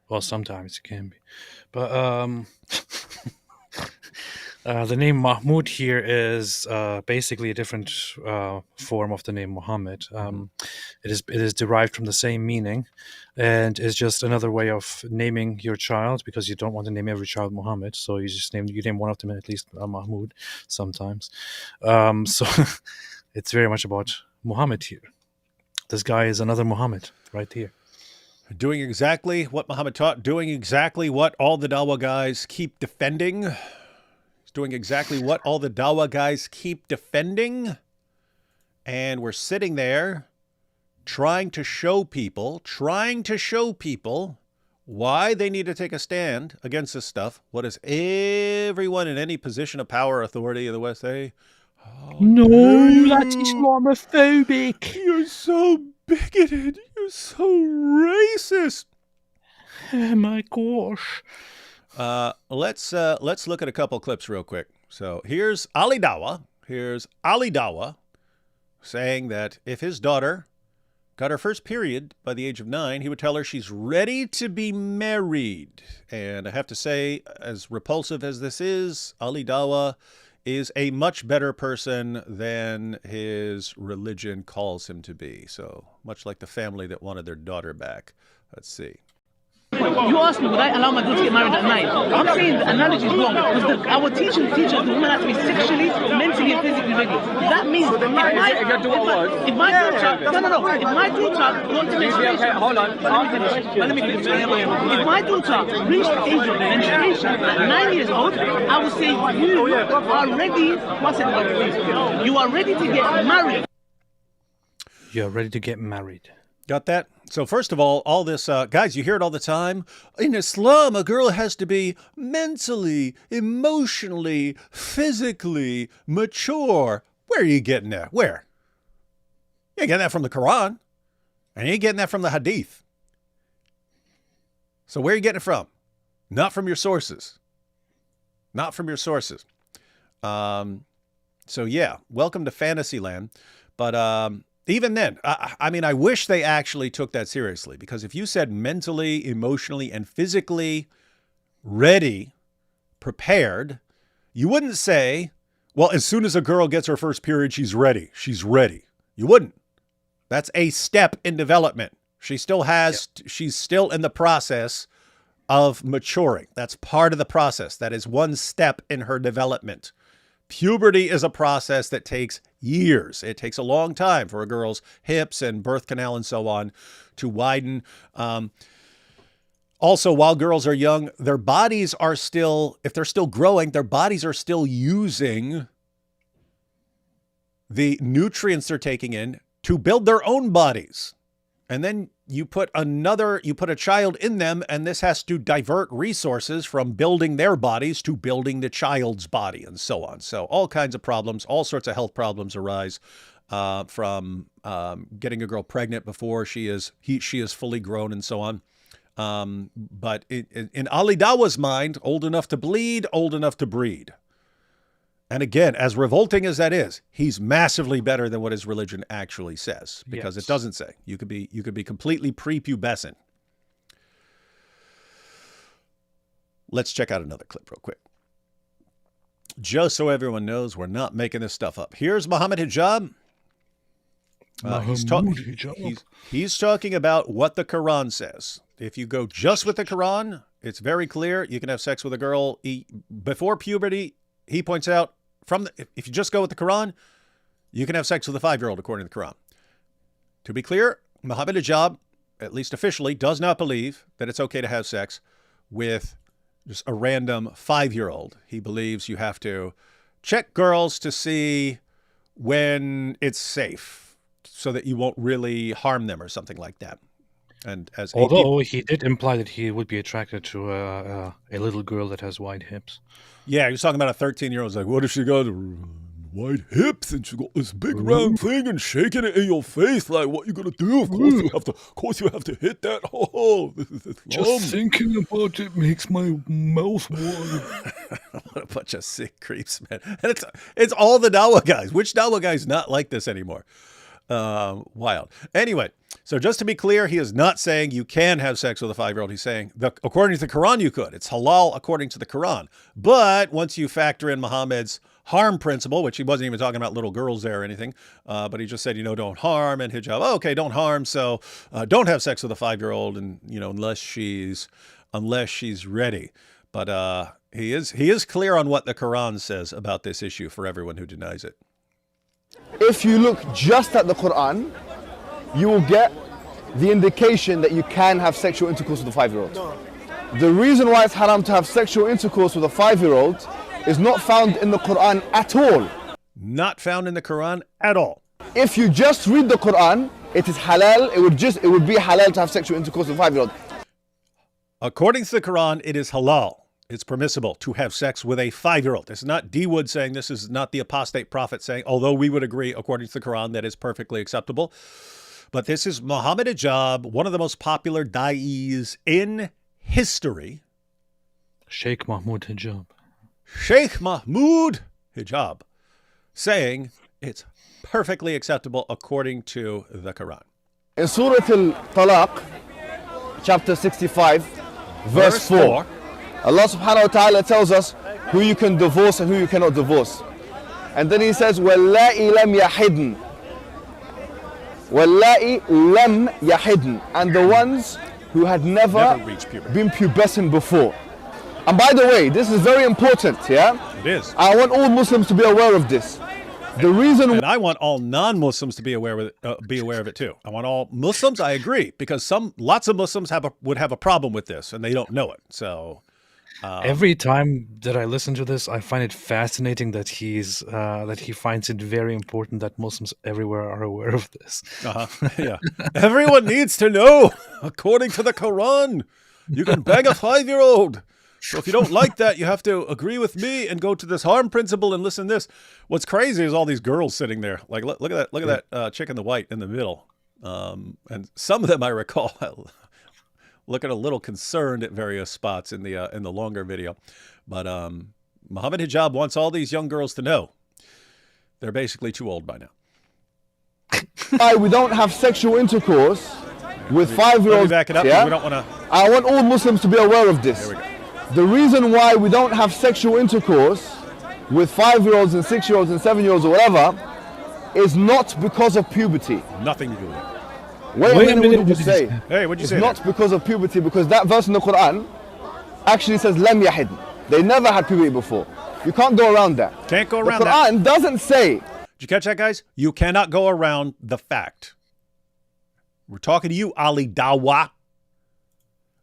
[SPEAKER 2] Well, sometimes it can be, but the name Mahmoud here is basically a different form of the name Muhammad. It is derived from the same meaning, and is just another way of naming your child, because you don't want to name every child Muhammad, so you name one of them at least Mahmoud sometimes. So it's very much about Muhammad here. This guy is another Muhammad right here.
[SPEAKER 1] Doing exactly what Muhammad taught, doing exactly what all the Dawah guys keep defending. He's doing exactly what all the Dawah guys keep defending. And we're sitting there trying to show people why they need to take a stand against this stuff. What does everyone in any position of power or authority in the West say?
[SPEAKER 2] Oh, no, that's Islamophobic.
[SPEAKER 1] You're so bigoted. You're so racist.
[SPEAKER 2] Oh my gosh.
[SPEAKER 1] Let's look at a couple clips real quick. So here's Ali Dawah. Saying that if his daughter got her first period by the age of 9, he would tell her she's ready to be married. And I have to say, as repulsive as this is, Ali Dawah is a much better person than his religion calls him to be. So much like the family that wanted their daughter back. Let's see.
[SPEAKER 4] You asked me, would I allow my daughter to get married at 9? I'm saying the analogy is wrong, because our teachers teach us the woman has to be sexually, mentally, and physically ready. That means if my daughter wants to menstruation, let me finish. If my daughter reached the age of menstruation at 9 years old, I would say you are ready. You are ready to get married.
[SPEAKER 2] You're ready to get married.
[SPEAKER 1] Got that? So first of all this, guys, you hear it all the time. In Islam, a girl has to be mentally, emotionally, physically mature. Where are you getting that? Where? You ain't getting that from the Quran. And you ain't getting that from the Hadith. So where are you getting it from? Not from your sources. So yeah, welcome to Fantasyland. But even then, I mean, I wish they actually took that seriously, because if you said mentally, emotionally, and physically ready, prepared, you wouldn't say, well, as soon as a girl gets her first period, she's ready. You wouldn't. That's a step in development. She's still in the process of maturing. That's part of the process. That is one step in her development. Puberty is a process that takes years. It takes a long time for a girl's hips and birth canal and so on to widen. Also, while girls are young, their bodies are still, if they're still growing, their bodies are still using the nutrients they're taking in to build their own bodies. And then you put a child in them, and this has to divert resources from building their bodies to building the child's body and so on. So all kinds of problems, all sorts of health problems arise from getting a girl pregnant before she is fully grown and so on. But in Ali Dawah's mind, old enough to bleed, old enough to breed. And again, as revolting as that is, he's massively better than what his religion actually says, because It doesn't say. You could be completely prepubescent. Let's check out another clip real quick. Just so everyone knows, we're not making this stuff up. Here's Muhammad Hijab. He's talking about what the Quran says. If you go just with the Quran, it's very clear. You can have sex with a girl before puberty. He points out, if you just go with the Quran, you can have sex with a 5-year-old according to the Quran. To be clear, Muhammad Hijab, at least officially, does not believe that it's okay to have sex with just a random 5-year-old. He believes you have to check girls to see when it's safe so that you won't really harm them or something like that. And
[SPEAKER 2] although he did imply that he would be attracted to a little girl that has wide hips.
[SPEAKER 1] Yeah, he was talking about a 13-year-old. Like, what if she got wide hips and she got this big round thing and shaking it in your face? Like, what you gonna do? Of course you have to hit that. Oh, this is
[SPEAKER 2] just thinking about it makes my mouth water.
[SPEAKER 1] What a bunch of sick creeps, man! And it's all the Dawah guys. Which Dawah guy's not like this anymore? Wild. Anyway, so just to be clear, he is not saying you can have sex with a 5-year-old. He's saying, according to the Quran, you could. It's halal according to the Quran. But once you factor in Muhammad's harm principle, which he wasn't even talking about little girls there or anything, but he just said, don't harm, and hijab. Oh, okay, don't harm. So don't have sex with a 5-year-old, and unless she's ready. But he is clear on what the Quran says about this issue for everyone who denies it.
[SPEAKER 5] If you look just at the Quran, you will get the indication that you can have sexual intercourse with a 5-year-old. The reason why it's haram to have sexual intercourse with a 5-year-old is not found in the Quran at all.
[SPEAKER 1] Not found in the Quran at all.
[SPEAKER 5] If you just read the Quran, it is halal. It would be halal to have sexual intercourse with a 5-year-old.
[SPEAKER 1] According to the Quran, it is halal. It's permissible to have sex with a 5-year-old. It's not D. Wood saying this, is not the Apostate Prophet saying, although we would agree, according to the Quran, that is perfectly acceptable. But this is Muhammad Hijab, one of the most popular da'is in history.
[SPEAKER 2] Sheikh Mahmoud Hijab.
[SPEAKER 1] Sheikh Mahmoud Hijab, saying it's perfectly acceptable according to the Quran.
[SPEAKER 5] In Surah Al-Talaq, chapter 65, verse 4, Allah subhanahu wa ta'ala tells us who you can divorce and who you cannot divorce. And then he says, وَاللَّائِ لَمْ يَحِدْنَ وَاللَّائِ لَمْ يَحِدْنَ, and the ones who had never been pubescent before. And by the way, this is very important, yeah?
[SPEAKER 1] It is.
[SPEAKER 5] I want all Muslims to be aware of this. The reason,
[SPEAKER 1] and I want all non-Muslims to be aware of it too. I want all Muslims. I agree, because lots of Muslims would have a problem with this, and they don't know it. So
[SPEAKER 2] every time that I listen to this, I find it fascinating that he finds it very important that Muslims everywhere are aware of this.
[SPEAKER 1] Yeah, everyone needs to know. According to the Quran, you can bang a 5-year-old. So if you don't like that, you have to agree with me and go to this harm principle and listen to this. What's crazy is all these girls sitting there. Like, look at that chick in the white in the middle. And some of them I recall looking a little concerned at various spots in the longer video. But Muhammad Hijab wants all these young girls to know they're basically too old by now.
[SPEAKER 5] why we don't have sexual intercourse with 5-year-olds.
[SPEAKER 1] Back it up.
[SPEAKER 5] Yeah?
[SPEAKER 1] We don't want to.
[SPEAKER 5] I want all Muslims to be aware of this.
[SPEAKER 1] There we go.
[SPEAKER 5] The reason why we don't have sexual intercourse with 5-year-olds and 6-year-olds and 7-year-olds or whatever is not because of puberty.
[SPEAKER 1] Nothing to do with it.
[SPEAKER 5] Wait a minute, what did you say?
[SPEAKER 1] Hey, what'd you say?
[SPEAKER 5] It's not because of puberty, because that verse in the Quran actually says lam yahid. They never had puberty before. You can't go around that.
[SPEAKER 1] Can't go around
[SPEAKER 5] that. The Quran doesn't say.
[SPEAKER 1] Did you catch that, guys? You cannot go around the fact. We're talking to you, Ali Dawa.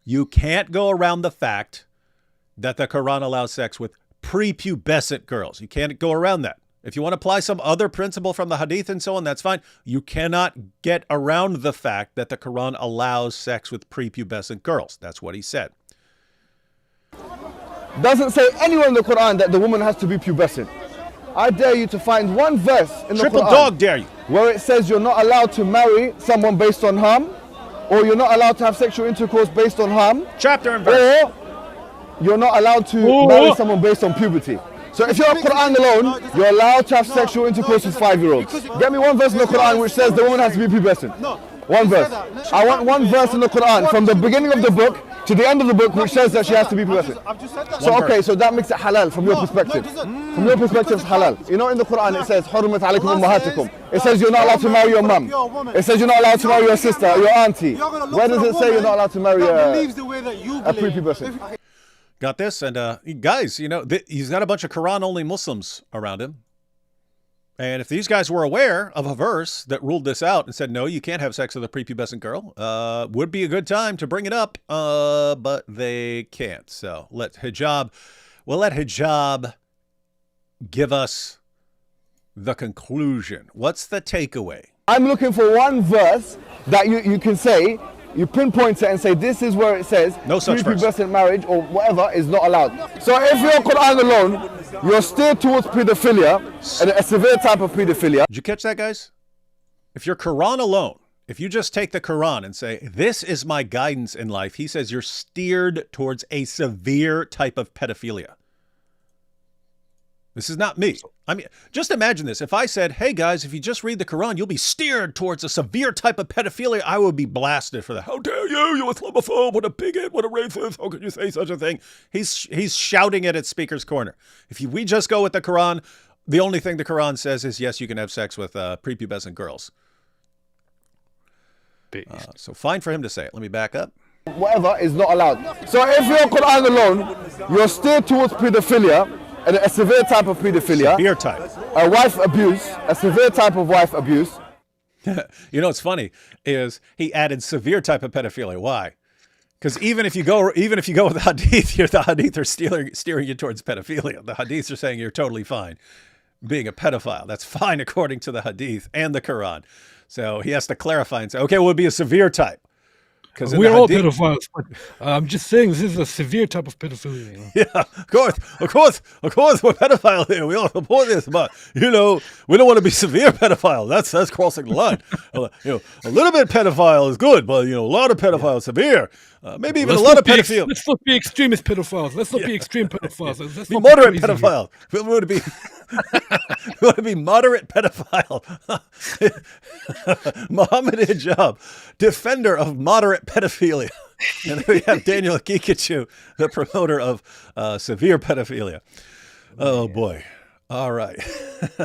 [SPEAKER 1] You can't go around the fact that the Quran allows sex with prepubescent girls. You can't go around that. If you want to apply some other principle from the Hadith and so on, that's fine. You cannot get around the fact that the Quran allows sex with prepubescent girls. That's what he said.
[SPEAKER 5] Doesn't say anywhere in the Quran that the woman has to be pubescent. I dare you to find one verse in the
[SPEAKER 1] Triple
[SPEAKER 5] Quran
[SPEAKER 1] dog dare you.
[SPEAKER 5] where it says you're not allowed to marry someone based on harm, or you're not allowed to have sexual intercourse based on harm,
[SPEAKER 1] Chapter and verse.
[SPEAKER 5] or you're not allowed to marry someone based on puberty. So if you're on Quran alone, you're allowed to have sexual intercourse with 5-year-olds. Get me one verse in the Quran which says the woman has to be pubescent.
[SPEAKER 6] No,
[SPEAKER 5] One verse. I want one verse in the Quran from the beginning of the book to the end of the book which says that she has to be progressive.
[SPEAKER 6] I've just said that.
[SPEAKER 5] So okay, so that makes it halal from your perspective.
[SPEAKER 6] No, it doesn't.
[SPEAKER 5] From your perspective, it's halal. You know, in the Quran it says حُرِّمَتْ عَلَيْكُمْ أُمَّهَاتُكُم. It says you're not allowed to marry your mum. It says you're not allowed to marry your sister, your auntie. Where does it say you're not allowed to marry a prepubescent?
[SPEAKER 1] Got this? And guys, you know, he's got a bunch of Quran-only Muslims around him. And if these guys were aware of a verse that ruled this out and said, no, you can't have sex with a prepubescent girl, would be a good time to bring it up, but they can't. So we'll let hijab give us the conclusion. What's the takeaway?
[SPEAKER 5] I'm looking for one verse that you can say, you pinpoint it and say this is where it says
[SPEAKER 1] no such verse.
[SPEAKER 5] Prepubescent marriage or whatever is not allowed. So if you're Quran alone, you're steered towards pedophilia, and a severe type of pedophilia.
[SPEAKER 1] Did you catch that, guys? If you're Quran alone, if you just take the Quran and say, this is my guidance in life, he says you're steered towards a severe type of pedophilia. This is not me. I mean, just imagine this. If I said, hey guys, if you just read the Quran, you'll be steered towards a severe type of pedophilia, I would be blasted for that. How dare you, you Islamophobe, what a bigot, what a racist, how could you say such a thing? He's shouting it at Speaker's Corner. If we just go with the Quran, the only thing the Quran says is, yes, you can have sex with prepubescent girls. So fine for him to say it. Let me back up.
[SPEAKER 5] Whatever is not allowed. So if you're Quran alone, you're steered towards pedophilia, and a severe type of pedophilia.
[SPEAKER 1] Severe type.
[SPEAKER 5] A wife abuse, a severe type of wife abuse.
[SPEAKER 1] You know what's funny is he added severe type of pedophilia. Why? Because even if you go with the hadith, the hadith are steering you towards pedophilia. The hadiths are saying you're totally fine being a pedophile. That's fine according to the hadith and the Quran. So he has to clarify and say, okay, well, it'd be a severe type.
[SPEAKER 2] We're all pedophiles, but I'm just saying this is a severe type of pedophilia. You know?
[SPEAKER 1] Yeah, of course, we're pedophiles here. We all support this, but you know, we don't want to be severe pedophiles. That's crossing the line. You know, a little bit pedophile is good, but you know, a lot of pedophiles severe. Maybe even a lot of pedophiles.
[SPEAKER 2] Let's not be extremist pedophiles. Let's not be extreme pedophiles. Let's
[SPEAKER 1] be moderate pedophiles. We want to be moderate pedophile. Muhammad Hijab, defender of moderate pedophilia. And then we have Daniel Hakikachu, the promoter of severe pedophilia. Oh boy. All right.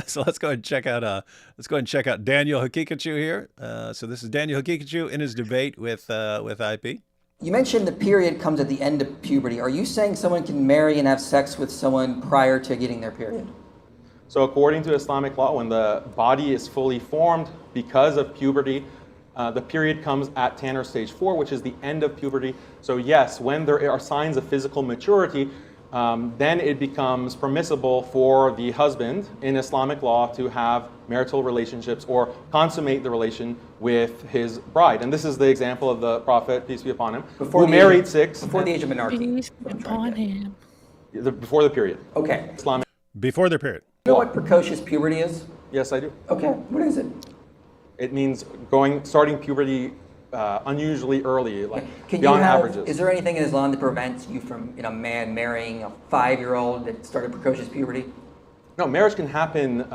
[SPEAKER 1] So let's go ahead and check out Daniel Hakikachu here. So this is Daniel Hakikachu in his debate with IP.
[SPEAKER 7] You mentioned the period comes at the end of puberty. Are you saying someone can marry and have sex with someone prior to getting their period?
[SPEAKER 8] So according to Islamic law, when the body is fully formed because of puberty, the period comes at Tanner stage 4, which is the end of puberty. So yes, when there are signs of physical maturity, then it becomes permissible for the husband in Islamic law to have marital relationships or consummate the relation with his bride. And this is the example of the Prophet, peace be upon him, who married 6.
[SPEAKER 7] Before the age of menarche.
[SPEAKER 9] Peace be upon him.
[SPEAKER 8] Before the period.
[SPEAKER 7] Okay.
[SPEAKER 8] Islamic.
[SPEAKER 1] Before their period.
[SPEAKER 7] You know what precocious puberty is?
[SPEAKER 8] Yes, I do.
[SPEAKER 7] Okay, what is it?
[SPEAKER 8] It means starting puberty unusually early, like beyond averages. Is
[SPEAKER 7] there anything in Islam that prevents you from, a man marrying a 5-year-old that started precocious puberty?
[SPEAKER 8] No, marriage can happen,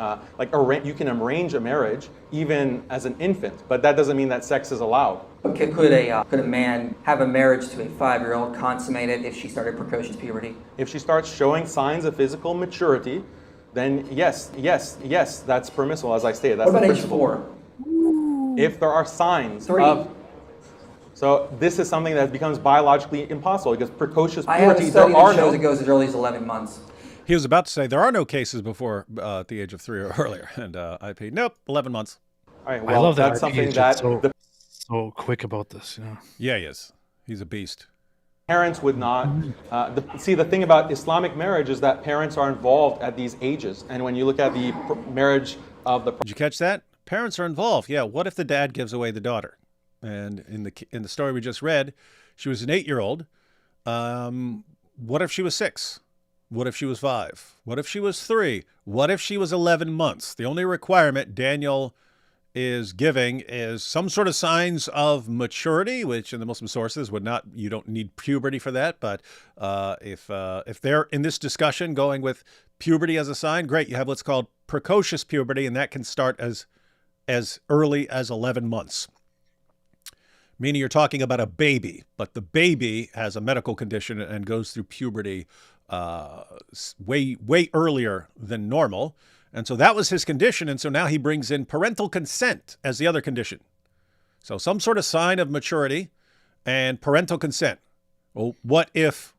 [SPEAKER 8] you can arrange a marriage even as an infant, but that doesn't mean that sex is allowed.
[SPEAKER 7] But could a man have a marriage to a 5-year-old consummated if she started precocious puberty?
[SPEAKER 8] If she starts showing signs of physical maturity, then yes, that's permissible, as I stated. That's
[SPEAKER 7] what about
[SPEAKER 8] age
[SPEAKER 7] 4?
[SPEAKER 8] If there are signs
[SPEAKER 7] 3.
[SPEAKER 8] So this is something that becomes biologically impossible because precocious puberty,
[SPEAKER 7] I have a study that shows it goes as early as 11 months.
[SPEAKER 1] He was about to say there are no cases before at the age of 3 or earlier, and IP, nope, 11 months.
[SPEAKER 8] All right, well,
[SPEAKER 2] I love that
[SPEAKER 8] that's something that
[SPEAKER 2] so quick about this.
[SPEAKER 1] Yeah, he is. He's a beast.
[SPEAKER 8] Parents would not. The thing about Islamic marriage is that parents are involved at these ages, and when you look at the marriage of the.
[SPEAKER 1] Did you catch that? Parents are involved. Yeah. What if the dad gives away the daughter? And in the story we just read, she was an 8-year-old. What if she was 6? What if she was 5? What if she was 3? What if she was 11 months? The only requirement Daniel is giving is some sort of signs of maturity, which in the Muslim sources you don't need puberty for that. But if they're in this discussion going with puberty as a sign, great. You have what's called precocious puberty, and that can start as early as 11 months. meaning you're talking about a baby, but the baby has a medical condition and goes through puberty way earlier than normal. And so that was his condition. And so now he brings in parental consent as the other condition. So some sort of sign of maturity and parental consent. Well, what if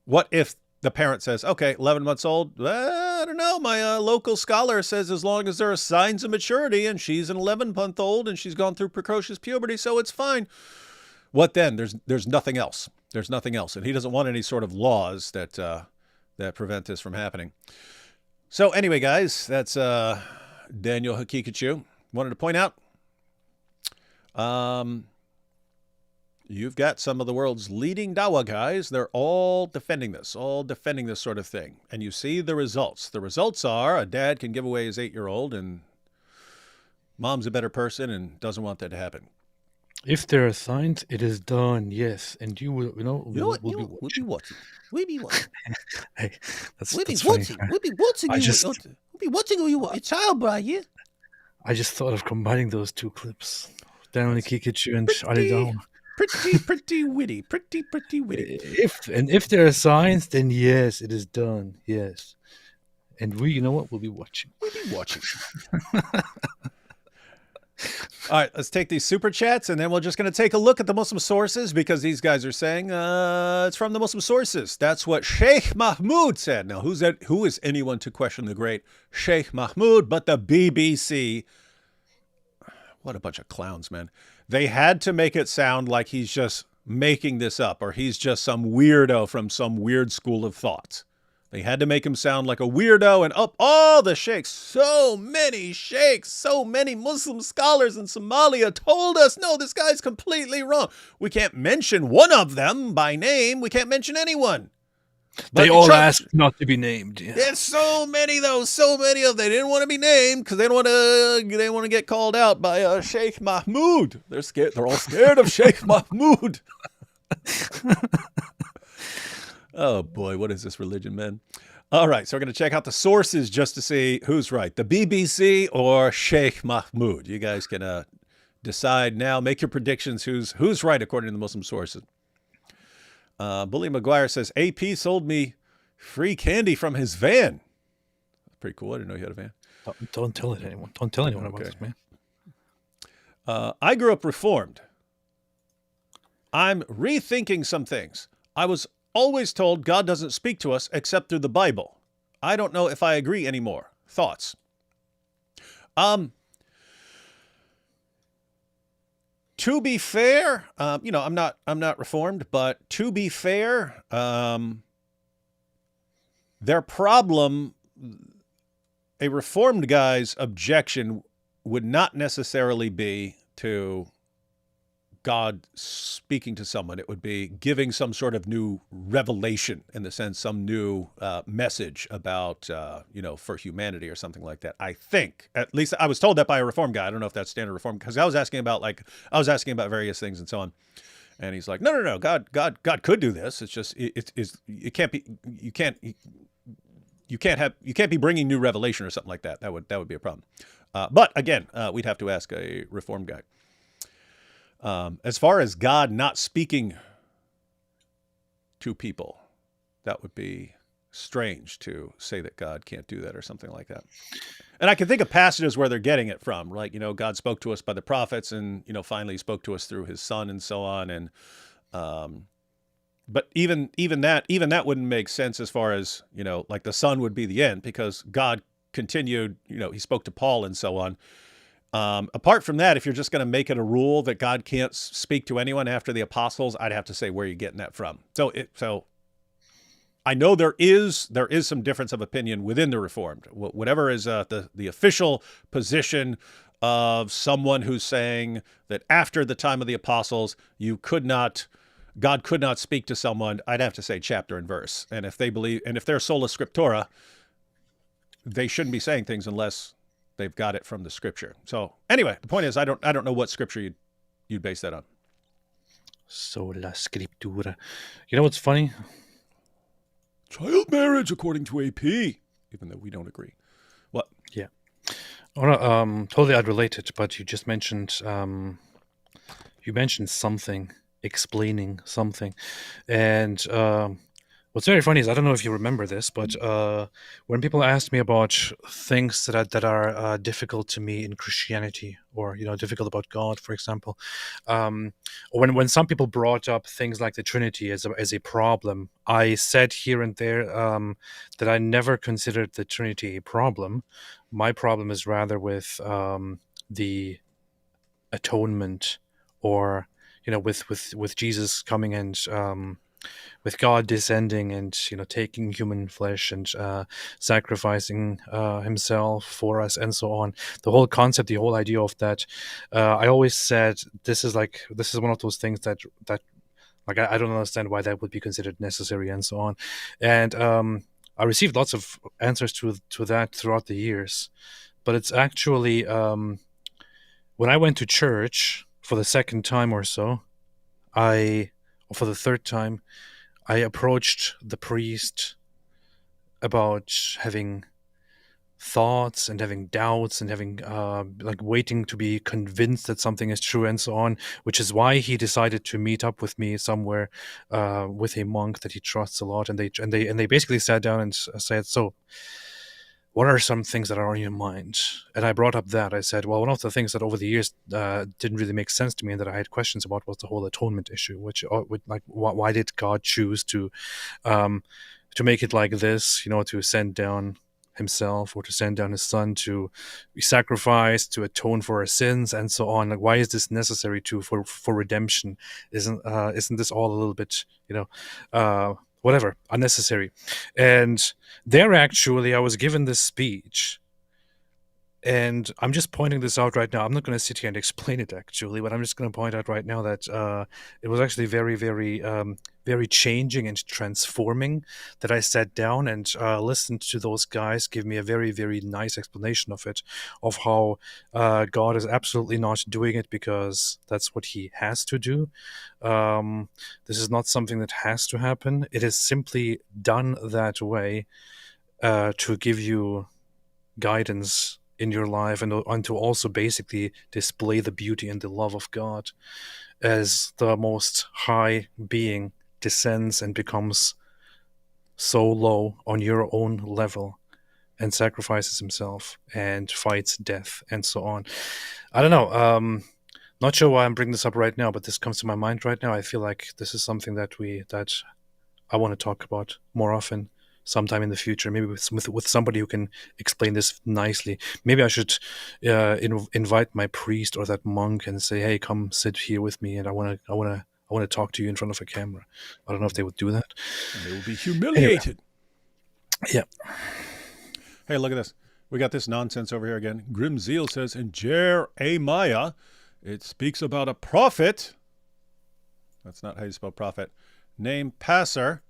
[SPEAKER 1] the parent says, okay, 11 months old, I don't know, my local scholar says as long as there are signs of maturity and she's an 11-month-old and she's gone through precocious puberty, so it's fine. What then? There's nothing else. There's nothing else. And he doesn't want any sort of laws that prevent this from happening. So anyway, guys, that's Daniel Hakikachu. Wanted to point out, you've got some of the world's leading Dawa guys. They're all defending this sort of thing. And you see the results. The results are a dad can give away his 8-year-old and mom's a better person and doesn't want that to happen.
[SPEAKER 2] If there are signs, it is done, yes. And you will, we'll be watching.
[SPEAKER 1] We'll be watching.
[SPEAKER 2] Hey, that's
[SPEAKER 1] We'll be
[SPEAKER 2] funny.
[SPEAKER 1] watching. We'll be watching. We'll be watching your child, Brian.
[SPEAKER 2] I just thought of combining those two clips. Daniel Hakikachu and Ali Dawa.
[SPEAKER 1] Pretty witty. Pretty witty.
[SPEAKER 2] If there are signs, then yes, it is done. Yes. And we, we'll be watching.
[SPEAKER 1] We'll be watching. All right, let's take these super chats, and then we're just going to take a look at the Muslim sources because these guys are saying it's from the Muslim sources. That's what Sheikh Mahmoud said. Now, who is anyone to question the great Sheikh Mahmoud but the BBC? What a bunch of clowns, man. They had to make it sound like he's just making this up or he's just some weirdo from some weird school of thought. They had to make him sound like a weirdo and up all the sheikhs. So many sheikhs, so many Muslim scholars in Somalia told us, no, this guy's completely wrong. We can't mention one of them by name. We can't mention anyone.
[SPEAKER 2] They all asked not to be named. Yeah.
[SPEAKER 1] There's so many, though. So many of them. They didn't want to be named because they don't want to get called out by Sheikh Mahmoud. They're scared. They're all scared of Sheikh Mahmoud. Oh, boy, what is this religion, man? All right, so we're going to check out the sources just to see who's right, the BBC or Sheikh Mahmoud. You guys can decide now, make your predictions, who's right according to the Muslim sources. Bully McGuire says, AP sold me free candy from his van. Pretty cool. I didn't know he had a van.
[SPEAKER 2] Don't tell it anyone. Don't tell anyone about this, man.
[SPEAKER 1] I grew up Reformed. I'm rethinking some things. I was always told God doesn't speak to us except through the Bible. I don't know if I agree anymore. Thoughts? To be fair, I'm not Reformed, but to be fair, their problem, a Reformed guy's objection would not necessarily be to God speaking to someone. It would be giving some sort of new revelation, in the sense, some new message about, for humanity or something like that. I think, at least I was told that by a Reform guy. I don't know if that's standard Reform, because I was asking about various things and so on. And he's like, no, God could do this. It's just, you can't be bringing new revelation or something like that. That would be a problem. But again, we'd have to ask a Reform guy. As far as God not speaking to people, that would be strange to say that God can't do that or something like that. And I can think of passages where they're getting it from, like, God spoke to us by the prophets and, finally spoke to us through his son and so on. And, but even that wouldn't make sense as far as, like the son would be the end, because God continued, he spoke to Paul and so on. Apart from that, if you're just going to make it a rule that God can't speak to anyone after the apostles, I'd have to say, where are you getting that from? So I know there is some difference of opinion within the Reformed. Whatever is the official position of someone who's saying that after the time of the apostles, God could not speak to someone, I'd have to say chapter and verse. And if they're sola scriptura, they shouldn't be saying things unless they've got it from the scripture. So anyway, the point is, I don't know what scripture you'd base that on.
[SPEAKER 2] Sola scriptura. You know what's funny?
[SPEAKER 3] Child marriage, according to AP, even though we don't agree. What?
[SPEAKER 2] Yeah. Oh, no, totally unrelated, but you just mentioned You mentioned something, explaining something, and what's very funny is I don't know if you remember this, but when people ask me about things that are difficult to me in Christianity, or difficult about God, for example, or when some people brought up things like the Trinity as a problem, I said here and there that I never considered the Trinity a problem. My problem is rather with the atonement, or with Jesus coming and with God descending and taking human flesh and sacrificing himself for us and so on. The whole concept, the whole idea of that, I always said this is one of those things that like I don't understand why that would be considered necessary and so on. And I received lots of answers to that throughout the years, but it's actually when I went to church for the second time or so, or for the third time, I approached the priest about having thoughts and having doubts and having waiting to be convinced that something is true and so on, which is why he decided to meet up with me somewhere with a monk that he trusts a lot, and they basically sat down and said, so what are some things that are on your mind? And I brought up that. I said, well, one of the things that over the years didn't really make sense to me and that I had questions about was the whole atonement issue, which why did God choose to make it like this, to send down himself or to send down his son to be sacrificed, to atone for our sins and so on. Like, why is this necessary for redemption? Isn't this all a little bit, whatever, unnecessary? And there actually I was given this speech, and I'm just pointing this out right now. I'm not going to sit here and explain it actually, but I'm just going to point out right now that it was actually very, very, very changing and transforming that I sat down and listened to those guys give me a very, very nice explanation of it, of how God is absolutely not doing it because that's what he has to do. This is not something that has to happen. It is simply done that way to give you guidance in your life and to also basically display the beauty and the love of God as the most high being descends and becomes so low on your own level and sacrifices himself and fights death and so on. I don't know. Not sure why I'm bringing this up right now, but this comes to my mind right now. I feel like this is something that I want to talk about more often sometime in the future, maybe with somebody who can explain this nicely. Maybe I should invite my priest or that monk and say, hey, come sit here with me, and I want to talk to you in front of a camera. I don't know if they would do that.
[SPEAKER 3] And they will be humiliated.
[SPEAKER 2] Anyway. Yeah.
[SPEAKER 3] Hey, look at this. We got this nonsense over here again. Grim Zeal says, in Jeremiah, it speaks about a prophet. That's not how you spell prophet. Named Passer.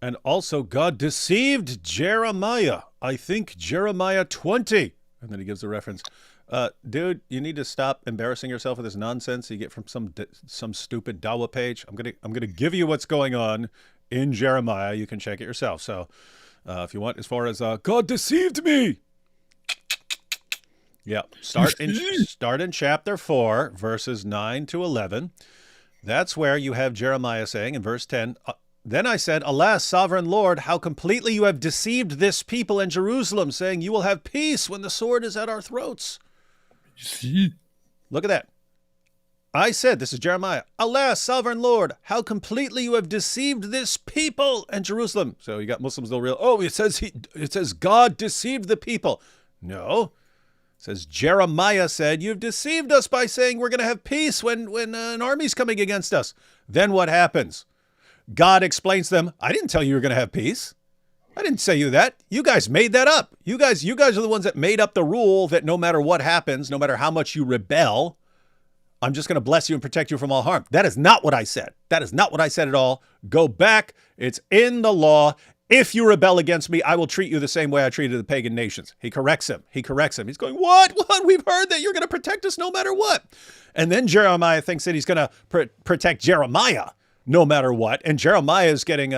[SPEAKER 3] And also, God deceived Jeremiah. I think Jeremiah 20. And then he gives a reference. Dude, you need to stop embarrassing yourself with this nonsense you get from some stupid Dawa page. I'm gonna give you what's going on in Jeremiah. You can check it yourself. So, if you want, as far as God deceived me. Yeah, start in chapter 4, verses 9 to 11. That's where you have Jeremiah saying in verse 10. Then I said, alas, sovereign Lord, how completely you have deceived this people in Jerusalem, saying you will have peace when the sword is at our throats. Look at that. I said, this is Jeremiah, alas, sovereign Lord, how completely you have deceived this people and Jerusalem. So you got Muslims, they'll realize, it says God deceived the people. No. It says Jeremiah said, you've deceived us by saying we're going to have peace when an army's coming against us. Then what happens? God explains to them, I didn't tell you were going to have peace. I didn't say you that. You guys made that up. You guys are the ones that made up the rule that no matter what happens, no matter how much you rebel, I'm just going to bless you and protect you from all harm. That is not what I said. That is not what I said at all. Go back. It's in the law. If you rebel against me, I will treat you the same way I treated the pagan nations. He corrects him. He's going, what? We've heard that you're going to protect us no matter what. And then Jeremiah thinks that he's going to protect Jeremiah no matter what. And Jeremiah is getting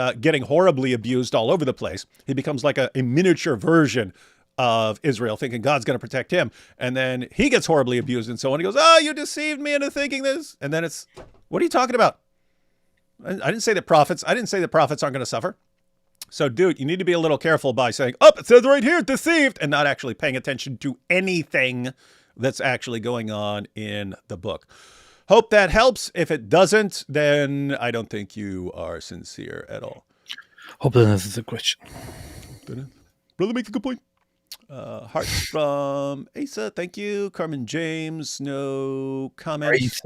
[SPEAKER 3] horribly abused all over the place. He becomes like a miniature version
[SPEAKER 1] of Israel, thinking God's going to protect him. And then he gets horribly abused and so on. He goes, oh, you deceived me into thinking this. And then it's, what are you talking about? I didn't say that prophets aren't going to suffer. So, dude, you need to be a little careful by saying, oh, it says right here, deceived, and not actually paying attention to anything that's actually going on in the book. Hope that helps. If it doesn't, then I don't think you are sincere at all.
[SPEAKER 2] Hope that answers the question.
[SPEAKER 1] Brother makes a good point. Hearts from Asa, thank you. Carmen James, no comments.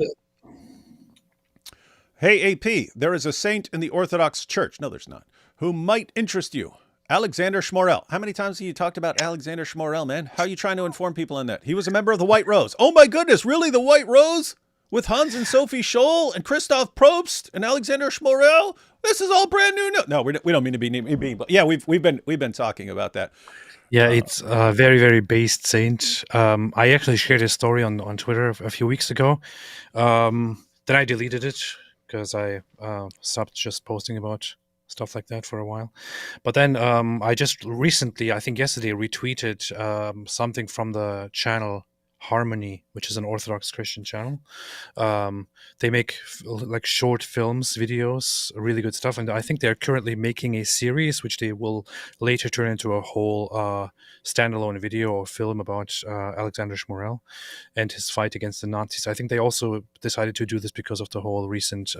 [SPEAKER 1] Hey, AP, there is a saint in the Orthodox Church. No, there's not. Who might interest you. Alexander Schmorell. How many times have you talked about Alexander Schmorell, man? How are you trying to inform people on that? He was a member of the White Rose. Oh my goodness, really? The White Rose? With Hans and Sophie Scholl and Christoph Probst and Alexander Schmorell? This is all brand new. No, we don't mean to be mean, but yeah, we've been talking about that.
[SPEAKER 2] Yeah, it's a very, very based saint. I actually shared his story on Twitter a few weeks ago. Then I deleted it because I stopped just posting about stuff like that for a while. But then I just recently, I think yesterday, retweeted something from the channel Harmony, which is an Orthodox Christian channel. They make like short films, videos, really good stuff. And I think they're currently making a series, which they will later turn into a whole standalone video or film about Alexander Schmorell and his fight against the Nazis. I think they also decided to do this because of the whole recent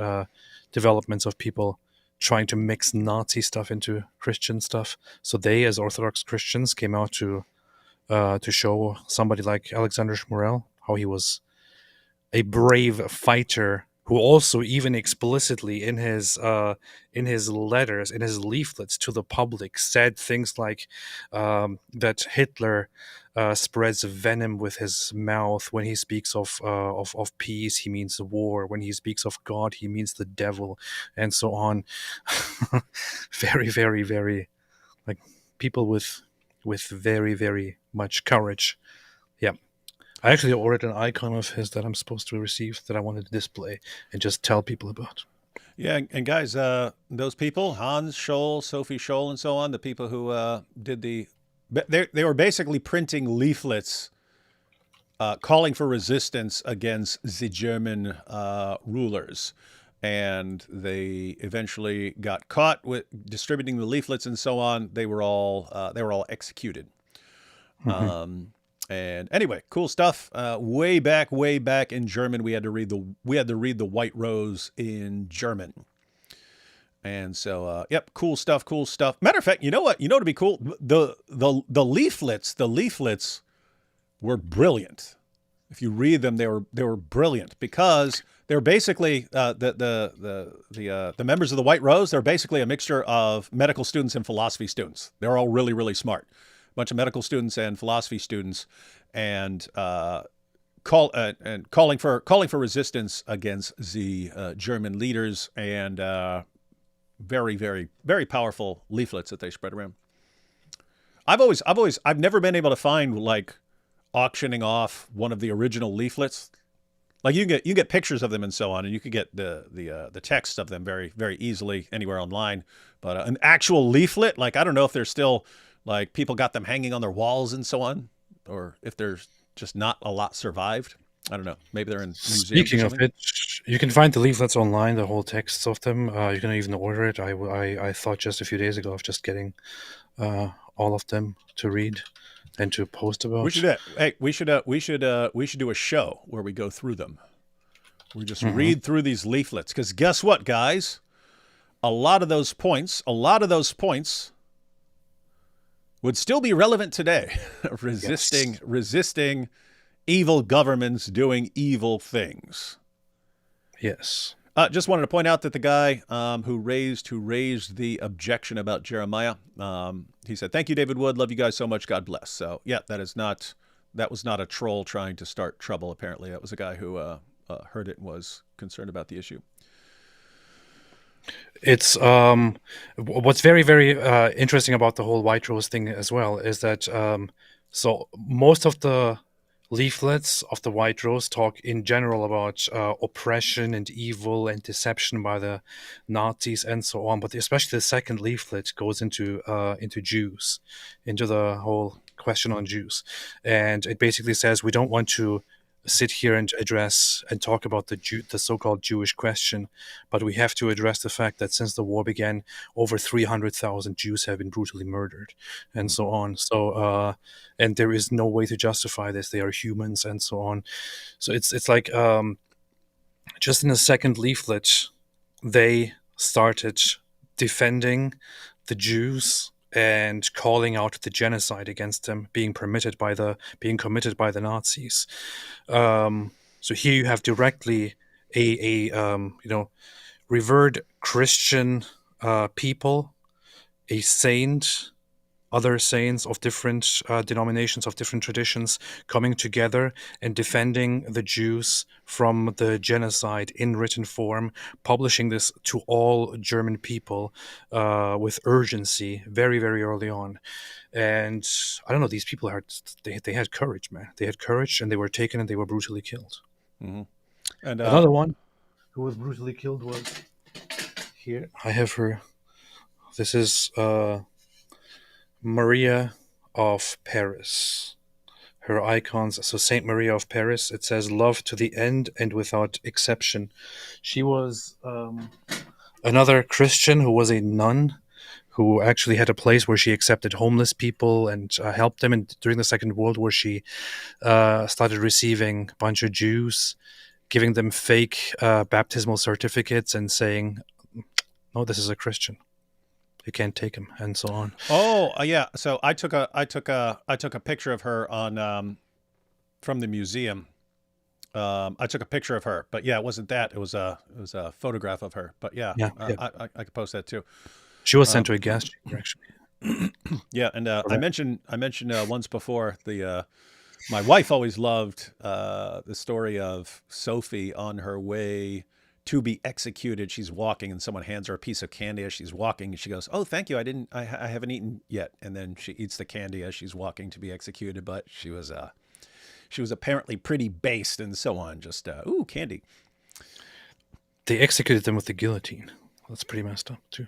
[SPEAKER 2] developments of people trying to mix Nazi stuff into Christian stuff. So they, as Orthodox Christians, came out to show somebody like Alexander Schmorell how he was a brave fighter who also even explicitly in his letters, in his leaflets to the public, said things like that Hitler spreads venom with his mouth. When he speaks of peace, he means war. When he speaks of God, he means the devil, and so on. Very, very, very, like, people with very, very much courage. Yeah. I actually ordered an icon of his that I'm supposed to receive that I wanted to display and just tell people about.
[SPEAKER 1] Yeah, and guys, those people, Hans Scholl, Sophie Scholl, and so on, the people who did they were basically printing leaflets calling for resistance against the German rulers. And they eventually got caught with distributing the leaflets and so on. They were all executed. Mm-hmm. And anyway, cool stuff. Way back in German, we had to read the White Rose in German. And so, yep, cool stuff. Matter of fact, you know what? You know what'd be cool? The leaflets were brilliant. If you read them, they were brilliant because they're basically the members of the White Rose. They're basically a mixture of medical students and philosophy students. They're all really, really smart. A bunch of medical students and philosophy students, and calling for resistance against the German leaders, and very, very, very powerful leaflets that they spread around. I've never been able to find like auctioning off one of the original leaflets. Like you get pictures of them and so on, and you could get the text of them very, very easily anywhere online. But an actual leaflet, like I don't know if there's still like people got them hanging on their walls and so on, or if there's just not a lot survived. I don't know. Maybe they're in museums.
[SPEAKER 2] Speaking of it, you can find the leaflets online, the whole texts of them. You can even order it. I thought just a few days ago of just getting all of them to read and to post about.
[SPEAKER 1] We should do a show where we go through them. We just read through these leaflets, because guess what, guys? A lot of those points would still be relevant today. resisting evil governments doing evil things.
[SPEAKER 2] Yes.
[SPEAKER 1] Just wanted to point out that the guy who raised the objection about Jeremiah, he said, "Thank you, David Wood. Love you guys so much. God bless." So yeah, that was not a troll trying to start trouble. Apparently, that was a guy who heard it and was concerned about the issue.
[SPEAKER 2] It's what's very, very interesting about the whole White Rose thing as well is that so most of the leaflets of the White Rose talk in general about oppression and evil and deception by the Nazis and so on, but especially the second leaflet goes into Jews, into the whole question on Jews, and it basically says we don't want to sit here and address and talk about the so-called Jewish question, but we have to address the fact that since the war began, over 300,000 Jews have been brutally murdered, and so on. So, and there is no way to justify this. They are humans, and so on. So it's like just in the second leaflet, they started defending the Jews and calling out the genocide against them being committed by the Nazis. So here you have directly a revered Christian people, a saint, other saints of different denominations, of different traditions, coming together and defending the Jews from the genocide in written form, publishing this to all German people with urgency very, very early on. And I don't know, these people they had courage, man. They had courage, and they were taken and they were brutally killed.
[SPEAKER 1] Mm-hmm. And
[SPEAKER 2] another one who was brutally killed was here. I have her. This is Maria of Paris. Her icons, so Saint Maria of Paris, it says love to the end and without exception. She was another Christian who was a nun, who actually had a place where she accepted homeless people and helped them. And during the Second World War, she started receiving a bunch of Jews, giving them fake baptismal certificates and saying, no, this is a Christian. You can't take him, and so on.
[SPEAKER 1] Oh, yeah. So I took a picture of her on from the museum. I took a picture of her, but yeah, it wasn't that. It was a photograph of her. But yeah. I could post that too.
[SPEAKER 2] She was sent to a gas chamber, actually.
[SPEAKER 1] Yeah, and I mentioned once before my wife always loved the story of Sophie on her way to be executed. She's walking and someone hands her a piece of candy as she's walking, and she goes, "Oh, thank you. I haven't eaten yet." And then she eats the candy as she's walking to be executed. But she was apparently pretty based and so on. Just ooh, candy.
[SPEAKER 2] They executed them with the guillotine. That's pretty messed up too.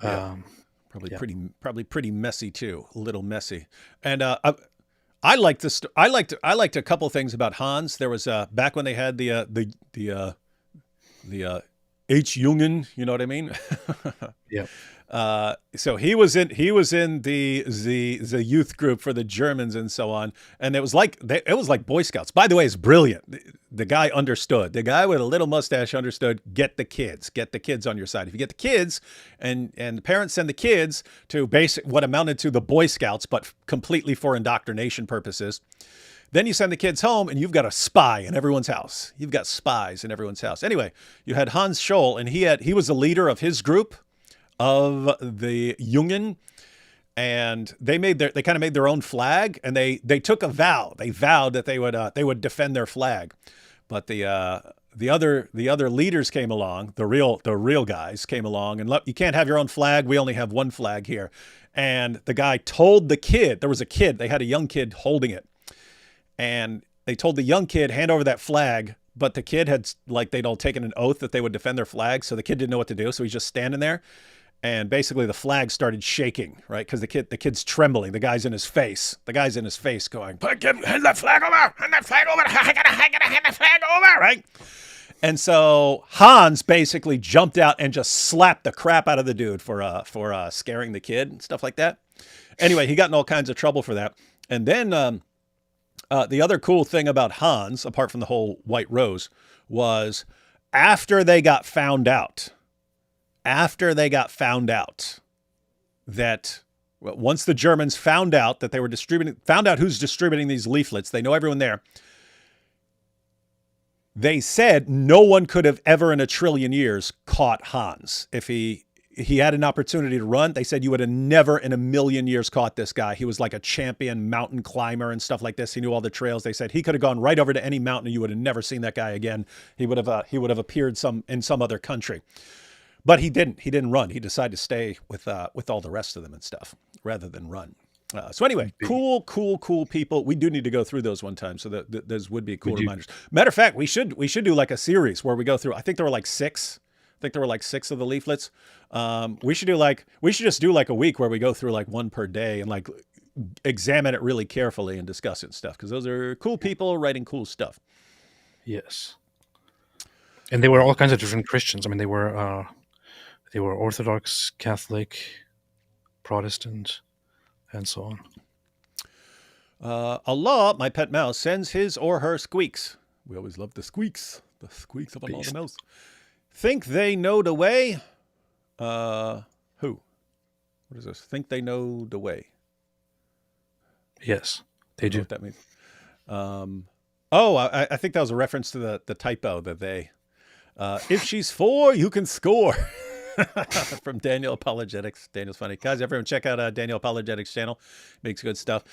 [SPEAKER 1] Yeah. Probably pretty messy too. A little messy. And I liked this. I liked a couple things about Hans. There was back when they had the H. Jungen, you know what I mean?
[SPEAKER 2] Yeah.
[SPEAKER 1] So he was in the youth group for the Germans and so on, and it was like Boy Scouts. By the way, it's brilliant. The guy understood. The guy with a little mustache understood. Get the kids on your side. If you get the kids, and the parents send the kids to what amounted to the Boy Scouts, but completely for indoctrination purposes. Then you send the kids home, and you've got a spy in everyone's house. You've got spies in everyone's house. Anyway, you had Hans Scholl, and he was the leader of his group, of the Jungen, and they kind of made their own flag, and they took a vow. They vowed that they would defend their flag, but the other leaders came along. The real guys came along, and look, you can't have your own flag. We only have one flag here. And the guy told the kid, there was a kid. They had a young kid holding it. And they told the young kid, hand over that flag. But the kid they'd all taken an oath that they would defend their flag. So the kid didn't know what to do. So he's just standing there. And basically the flag started shaking, right? Because the kid's trembling. The guy's in his face. Going, hand that flag over. Hand that flag over. I gotta hand that flag over, right? And so Hans basically jumped out and just slapped the crap out of the dude for scaring the kid and stuff like that. Anyway, he got in all kinds of trouble for that. And then the other cool thing about Hans, apart from the whole white rose, was after they got found out that once the Germans found out that they were found out who's distributing these leaflets, they know everyone there. They said no one could have ever in a trillion years caught Hans. If he had an opportunity to run, they said you would have never in a million years caught this guy. He was like a champion mountain climber and stuff like this. He knew all the trails. They said he could have gone right over to any mountain and you would have never seen that guy again. He would have appeared in some other country. But he didn't. He didn't run. He decided to stay with all the rest of them and stuff rather than run. So anyway, cool people. We do need to go through those one time, so that those would be cool reminders. Matter of fact, we should do like a series where we go through. I think there were like 6. I think there were like 6 of the leaflets. We should just do like a week where we go through like one per day and like examine it really carefully and discuss it and stuff, because those are cool people writing cool stuff.
[SPEAKER 2] Yes. And they were all kinds of different Christians. I mean, they were Orthodox, Catholic, Protestant, and so on.
[SPEAKER 1] Allah, my pet mouse, sends his or her squeaks. We always love the squeaks of Allah the mouse. Think they know the way? Who? What is this? Think they know the way?
[SPEAKER 2] Yes, they do.
[SPEAKER 1] What that means? I think that was a reference to the typo that they. If she's 4, you can score. From Daniel Apologetics. Daniel's funny. Guys, everyone check out Daniel Apologetics channel. Makes good stuff.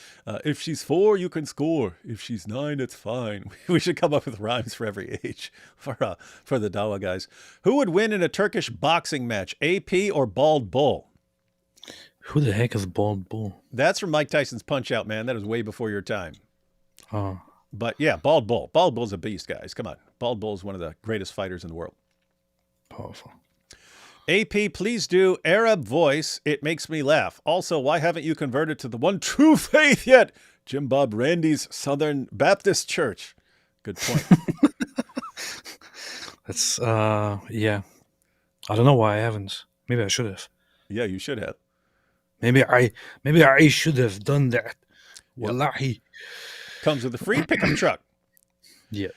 [SPEAKER 1] If she's 4, you can score. If she's 9, it's fine. We should come up with rhymes for every age for the Dawa guys. Who would win in a Turkish boxing match, AP or Bald Bull?
[SPEAKER 2] Who the heck is Bald Bull?
[SPEAKER 1] That's from Mike Tyson's Punch-Out, man. That is way before your time.
[SPEAKER 2] Oh.
[SPEAKER 1] But yeah, Bald Bull. Bald Bull's a beast, guys. Come on. Bald Bull's one of the greatest fighters in the world.
[SPEAKER 2] Powerful.
[SPEAKER 1] AP, please do Arab voice. It makes me laugh. Also, why haven't you converted to the one true faith yet? Jim Bob Randy's Southern Baptist Church. Good point.
[SPEAKER 2] That's, yeah. I don't know why I haven't. Maybe I should have.
[SPEAKER 1] Yeah, you should have.
[SPEAKER 2] Maybe I should have done that.
[SPEAKER 1] Yep.
[SPEAKER 2] Wallahi.
[SPEAKER 1] Comes with a free pickup truck.
[SPEAKER 2] Yeah.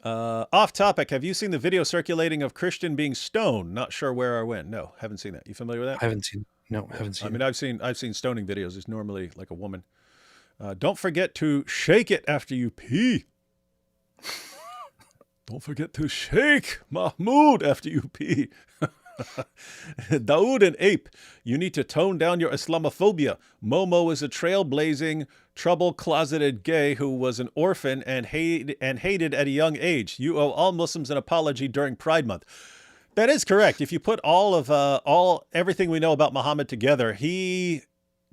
[SPEAKER 1] Off topic. Have you seen the video circulating of Christian being stoned? Not sure where or when. No, haven't seen that. You familiar with that?
[SPEAKER 2] I haven't seen. No, haven't seen.
[SPEAKER 1] I mean, I've seen stoning videos. It's normally like a woman. Don't forget to shake it after you pee. Don't forget to shake Mahmoud after you pee. Dawood and Ape, you need to tone down your Islamophobia. Momo is a trailblazing, trouble-closeted gay who was an orphan and hated at a young age. You owe all Muslims an apology during Pride Month. That is correct. If you put everything we know about Muhammad together, he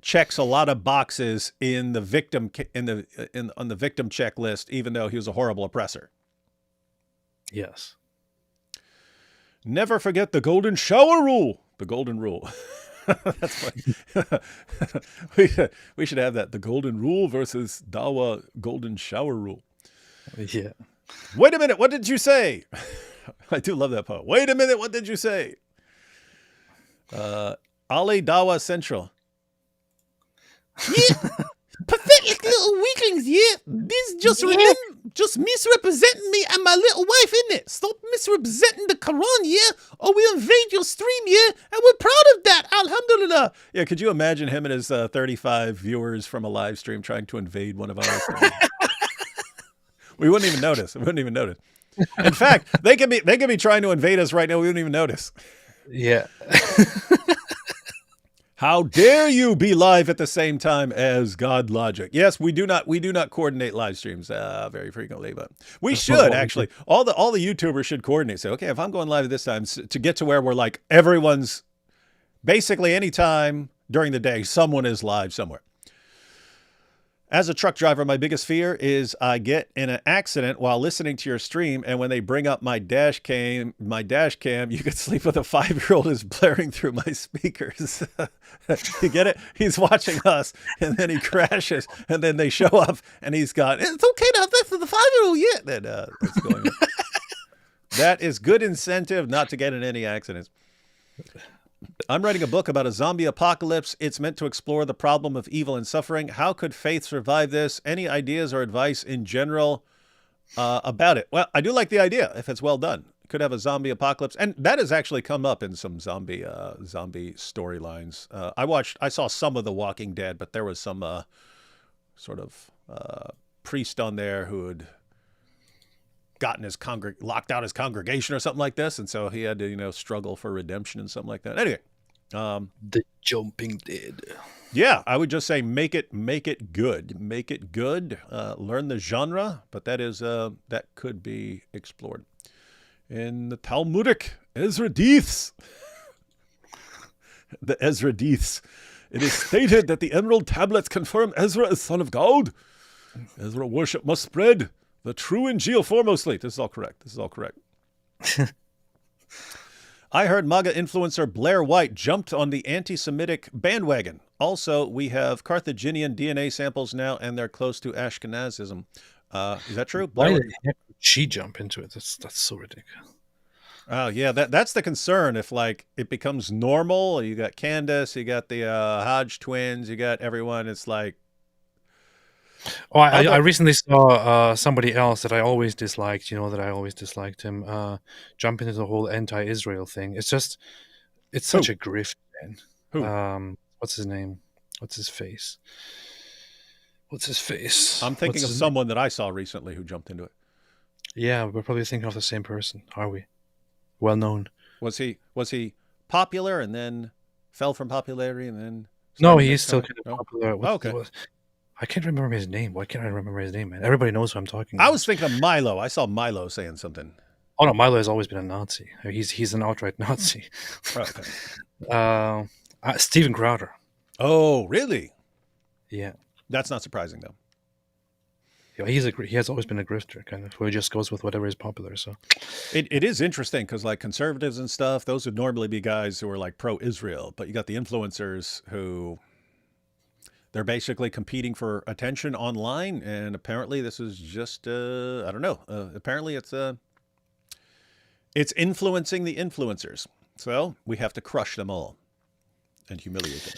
[SPEAKER 1] checks a lot of boxes in the victim on the victim checklist, even though he was a horrible oppressor.
[SPEAKER 2] Yes.
[SPEAKER 1] Never forget the golden shower rule. The golden rule. That's funny. we should have that. The golden rule versus Dawa golden shower rule.
[SPEAKER 2] Yeah.
[SPEAKER 1] Wait a minute. What did you say? I do love that poem. Wait a minute. What did you say? Ali Dawa Central. Yeah. Pathetic little weaklings, yeah. This just misrepresenting me and my little wife, isn't it? Stop misrepresenting the Quran, yeah? Or we invade your stream, yeah? And we're proud of that, alhamdulillah. Yeah, could you imagine him and his 35 viewers from a live stream trying to invade one of ours? We wouldn't even notice. In fact, they could be trying to invade us right now. We wouldn't even notice.
[SPEAKER 2] Yeah.
[SPEAKER 1] How dare you be live at the same time as God Logic? Yes, we do not coordinate live streams very frequently, but we should actually. All the YouTubers should coordinate. Say, okay, if I'm going live at this time, to get to where we're like everyone's basically any time during the day, someone is live somewhere. As a truck driver, my biggest fear is I get in an accident while listening to your stream, and when they bring up my dash cam, you could sleep with a 5-year-old is blaring through my speakers. You get it? He's watching us, and then he crashes, and then they show up, and he's got, it's okay to have sex with the 5-year-old yet. That's going on. That is good incentive not to get in any accidents. I'm writing a book about a zombie apocalypse. It's meant to explore the problem of evil and suffering. How could faith survive this? Any ideas or advice in general about it? Well, I do like the idea if it's well done. Could have a zombie apocalypse, and that has actually come up in some zombie storylines. I saw some of The Walking Dead, but there was some sort of priest on there who had gotten locked out his congregation or something like this, and so he had to struggle for redemption and something like that. Anyway,
[SPEAKER 2] the Jumping Dead.
[SPEAKER 1] Yeah, I would just say make it good, learn the genre, but that could be explored in the Talmudic Ezra Deeths. The Ezra Deeths. It is stated that the Emerald Tablets confirm Ezra is son of God. Ezra worship must spread. The true Injil foremostly. This is all correct. I heard MAGA influencer Blair White jumped on the anti-Semitic bandwagon. Also, we have Carthaginian DNA samples now, and they're close to Ashkenazism. Is that true?
[SPEAKER 2] Why
[SPEAKER 1] Blair
[SPEAKER 2] the heck would she jump into it? That's so ridiculous.
[SPEAKER 1] Oh yeah, that's the concern. If like it becomes normal, you got Candace, you got the Hodge twins, you got everyone. It's like,
[SPEAKER 2] Oh, I recently saw somebody else that I always disliked. That I always disliked him. Jump into the whole anti-Israel thing. It's such a grift, man.
[SPEAKER 1] Who?
[SPEAKER 2] What's his name? What's his face? What's his face?
[SPEAKER 1] I'm thinking
[SPEAKER 2] What's
[SPEAKER 1] of
[SPEAKER 2] his
[SPEAKER 1] someone that I saw recently who jumped into it.
[SPEAKER 2] Yeah, we're probably thinking of the same person, are we? Well known.
[SPEAKER 1] Was he popular and then fell from popularity and then?
[SPEAKER 2] No, he's still kind of popular.
[SPEAKER 1] Okay.
[SPEAKER 2] I can't remember his name. Why can't I remember his name, man? Everybody knows who I'm talking
[SPEAKER 1] I
[SPEAKER 2] about.
[SPEAKER 1] was thinking of Milo. I saw Milo saying something.
[SPEAKER 2] Oh no, Milo has always been a Nazi. He's an outright Nazi.
[SPEAKER 1] Okay.
[SPEAKER 2] Steven Crowder.
[SPEAKER 1] Oh, really?
[SPEAKER 2] Yeah.
[SPEAKER 1] That's not surprising though.
[SPEAKER 2] Yeah, he has always been a grifter, kind of, who just goes with whatever is popular. So
[SPEAKER 1] it is interesting because like conservatives and stuff, those would normally be guys who are like pro-Israel, but you got the influencers who they're basically competing for attention online, and apparently this is just I don't know. Apparently it's influencing the influencers, so we have to crush them all and humiliate them.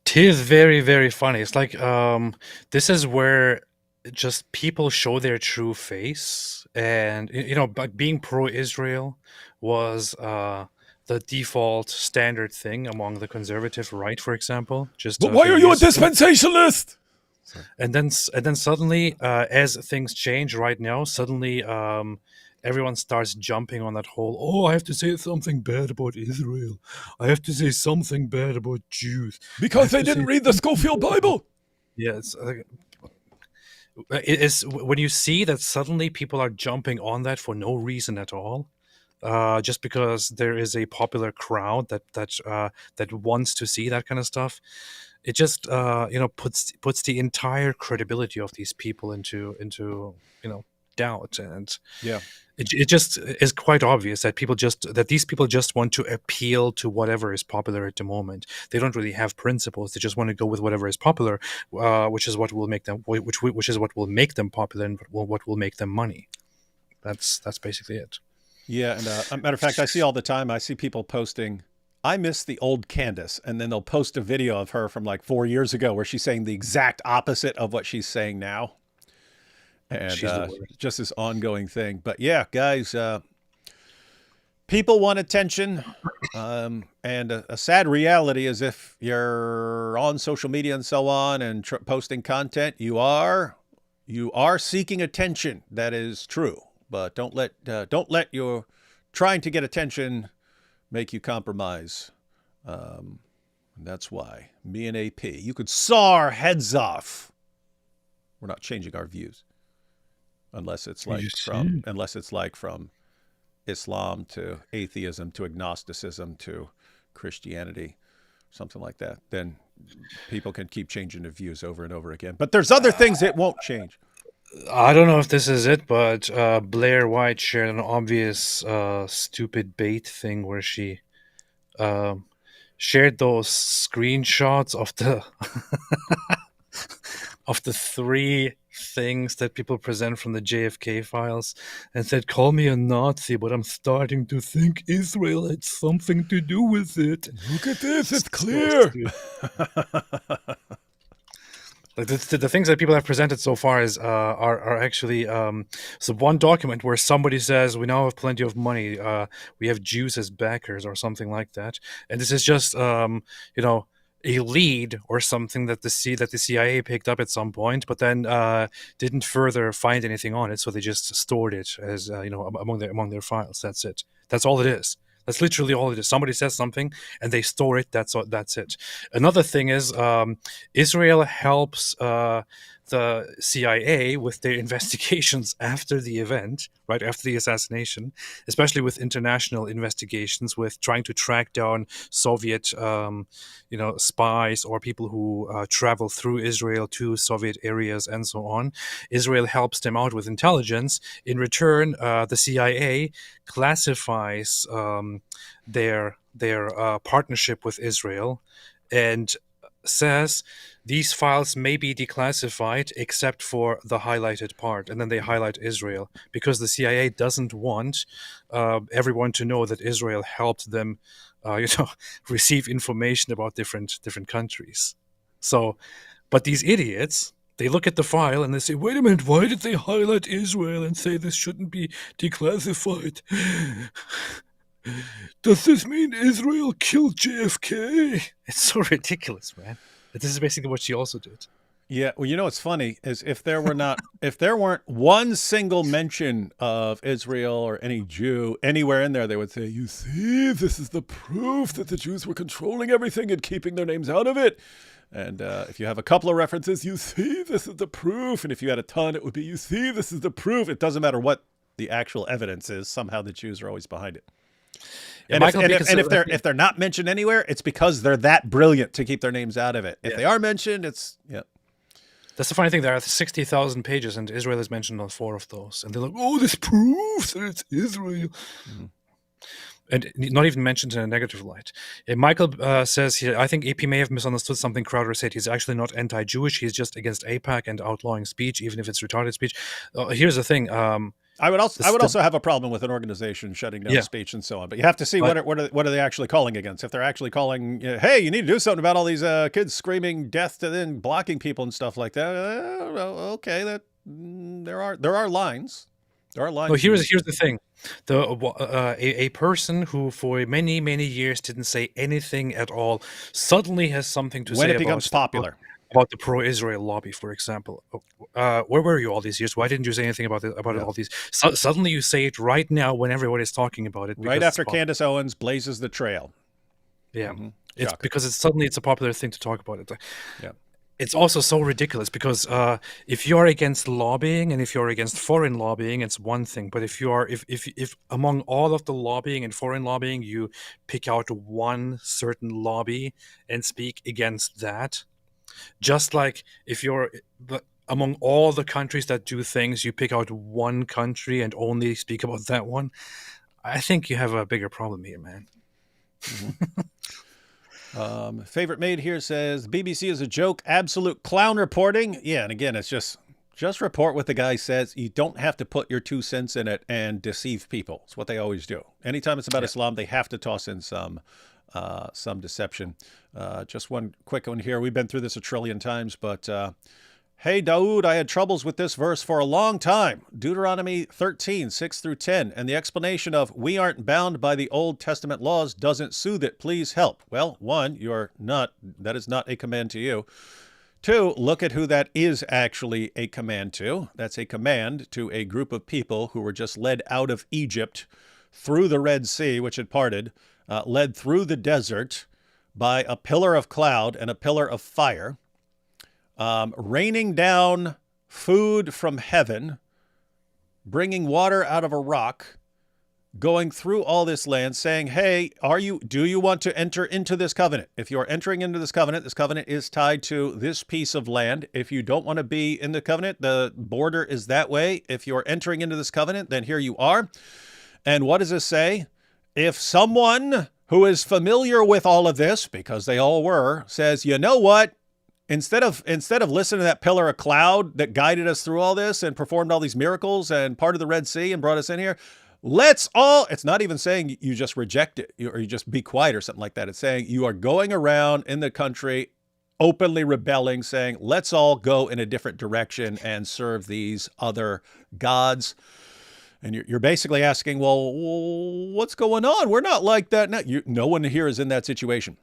[SPEAKER 2] Tis very, very funny. It's like this is where just people show their true face, and like being pro-Israel was the default standard thing among the conservative right, for example.
[SPEAKER 3] But why are you a dispensationalist?
[SPEAKER 2] And then suddenly, as things change right now, suddenly everyone starts jumping on that whole, oh, I have to say something bad about Israel. I have to say something bad about Jews.
[SPEAKER 3] Because they didn't read the Schofield Bible.
[SPEAKER 2] Yes. It is when you see that suddenly people are jumping on that for no reason at all, just because there is a popular crowd that wants to see that kind of stuff. It just puts the entire credibility of these people into doubt, and
[SPEAKER 1] yeah,
[SPEAKER 2] it just is quite obvious that these people just want to appeal to whatever is popular at the moment. They don't really have principles. They just want to go with whatever is popular, which is what will make them popular and what will make them money. That's basically it.
[SPEAKER 1] Yeah, and a matter of fact, I see all the time. I see people posting, "I miss the old Candace," and then they'll post a video of her from like 4 years ago where she's saying the exact opposite of what she's saying now. And just this ongoing thing. But yeah, guys, people want attention. And a sad reality is if you're on social media and so on and posting content, you are seeking attention. That is true. But don't let your trying to get attention make you compromise. That's why me and AP, you could saw our heads off. We're not changing our views. Unless it's like from Islam to atheism to agnosticism to Christianity, something like that. Then people can keep changing their views over and over again. But there's other things that won't change.
[SPEAKER 2] I don't know if this is it, but Blair White shared an obvious stupid bait thing where she shared those screenshots of the of the 3 things that people present from the JFK files and said, call me a Nazi, but I'm starting to think Israel had something to do with it.
[SPEAKER 3] Look at this, it's clear.
[SPEAKER 2] Like the things that people have presented so far are actually so one document where somebody says we now have plenty of money, we have Jews as backers or something like that, and this is just a lead or something that the CIA picked up at some point, but then didn't further find anything on it, so they just stored it as among their files. That's it. That's all it is. That's literally all it is. Somebody says something and they store it. That's it. Another thing is Israel helps the CIA with their investigations after the event, right after the assassination, especially with international investigations, with trying to track down Soviet, spies or people who travel through Israel to Soviet areas and so on. Israel helps them out with intelligence. In return, the CIA classifies their partnership with Israel and says these files may be declassified except for the highlighted part, and then they highlight Israel because the CIA doesn't want everyone to know that Israel helped them, receive information about different countries. So, but these idiots, they look at the file and they say, "Wait a minute, why did they highlight Israel and say this shouldn't be declassified? Does this mean Israel killed JFK?" It's so ridiculous, man. This is basically what she also did.
[SPEAKER 1] Yeah, well, what's funny is if there weren't one single mention of Israel or any Jew anywhere in there, they would say, "You see, this is the proof that the Jews were controlling everything and keeping their names out of it." And if you have a couple of references, "You see, this is the proof." And if you had a ton, it would be, "You see, this is the proof." It doesn't matter what the actual evidence is. Somehow the Jews are always behind it.
[SPEAKER 2] Yeah,
[SPEAKER 1] and if they're not mentioned anywhere, it's because they're that brilliant to keep their names out of it. If they are mentioned, it's
[SPEAKER 2] That's the funny thing. There are 60,000 pages, and Israel is mentioned on 4 of those. And they're like, "Oh, this proves that it's Israel." Mm-hmm. And not even mentioned in a negative light. Michael says here, "I think AP may have misunderstood something Crowder said. He's actually not anti-Jewish. He's just against AIPAC and outlawing speech, even if it's retarded speech." Here's the thing.
[SPEAKER 1] I would also have a problem with an organization shutting down speech and so on. But you have to see what are they actually calling against. If they're actually calling, "Hey, you need to do something about all these kids screaming death to then blocking people and stuff like that." Okay, there are lines. There are lines.
[SPEAKER 2] Well, here's the thing: a person who for many years didn't say anything at all suddenly has something to say
[SPEAKER 1] when it becomes popular.
[SPEAKER 2] About the pro-Israel lobby, for example. Where were you all these years? Why didn't you say anything about it all these? Suddenly you say it right now when everybody's talking about it.
[SPEAKER 1] Right after Candace Owens blazes the trail.
[SPEAKER 2] Yeah, it's because it's a popular thing to talk about it.
[SPEAKER 1] Yeah.
[SPEAKER 2] It's also so ridiculous because if you're against lobbying and if you're against foreign lobbying, it's one thing. But if among all of the lobbying and foreign lobbying, you pick out one certain lobby and speak against that, just like if you're among all the countries that do things, you pick out one country and only speak about that one, I think you have a bigger problem here, man.
[SPEAKER 1] Mm-hmm. Favorite maid here says, "BBC is a joke, absolute clown reporting." Yeah, and again, it's just report what the guy says. You don't have to put your 2 cents in it and deceive people. It's what they always do. Anytime it's about Islam, they have to toss in some deception. Just one quick one here. We've been through this a trillion times, but "Hey, Daoud, I had troubles with this verse for a long time. Deuteronomy 13, 6 through 10. And the explanation of 'we aren't bound by the Old Testament laws' doesn't soothe it. Please help." Well, 1, that is not a command to you. 2, look at who that is actually a command to. That's a command to a group of people who were just led out of Egypt through the Red Sea, which had parted, led through the desert by a pillar of cloud and a pillar of fire, raining down food from heaven, bringing water out of a rock, going through all this land, saying, "Hey, do you want to enter into this covenant? If you are entering into this covenant is tied to this piece of land. If you don't want to be in the covenant, the border is that way. If you're entering into this covenant, then here you are." And what does this say? If someone who is familiar with all of this, because they all were, says, "You know what? Instead of listening to that pillar of cloud that guided us through all this and performed all these miracles and part of the Red Sea and brought us in here, let's all," it's not even saying you just reject it or you just be quiet or something like that. It's saying you are going around in the country openly rebelling, saying, "Let's all go in a different direction and serve these other gods." And you're basically asking, well, what's going on? We're not like that. No one here is in that situation.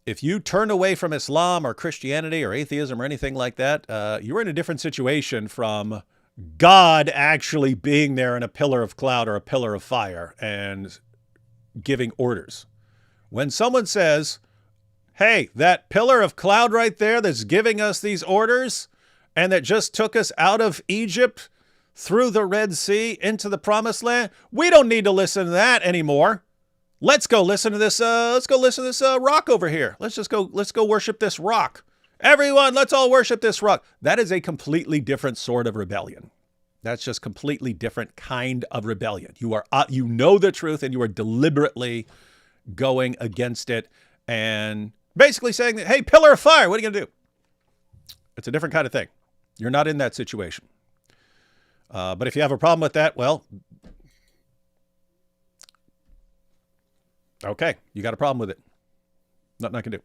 [SPEAKER 1] If you turn away from Islam or Christianity or atheism or anything like that, you're in a different situation from God actually being there in a pillar of cloud or a pillar of fire and giving orders. When someone says, hey, that pillar of cloud right there that's giving us these orders and that just took us out of Egypt through the Red Sea into the promised land, we don't need to listen to that anymore. Let's go listen to this. Rock over here. Let's go worship this rock. Everyone, let's all worship this rock. That is a completely different sort of rebellion. That's just completely different kind of rebellion. You are, you know the truth, and you are deliberately going against it and basically saying that, hey, pillar of fire, what are you going to do? It's a different kind of thing. You're not in that situation. But if you have a problem with that, well, okay, you got a problem with it. Nothing I can do.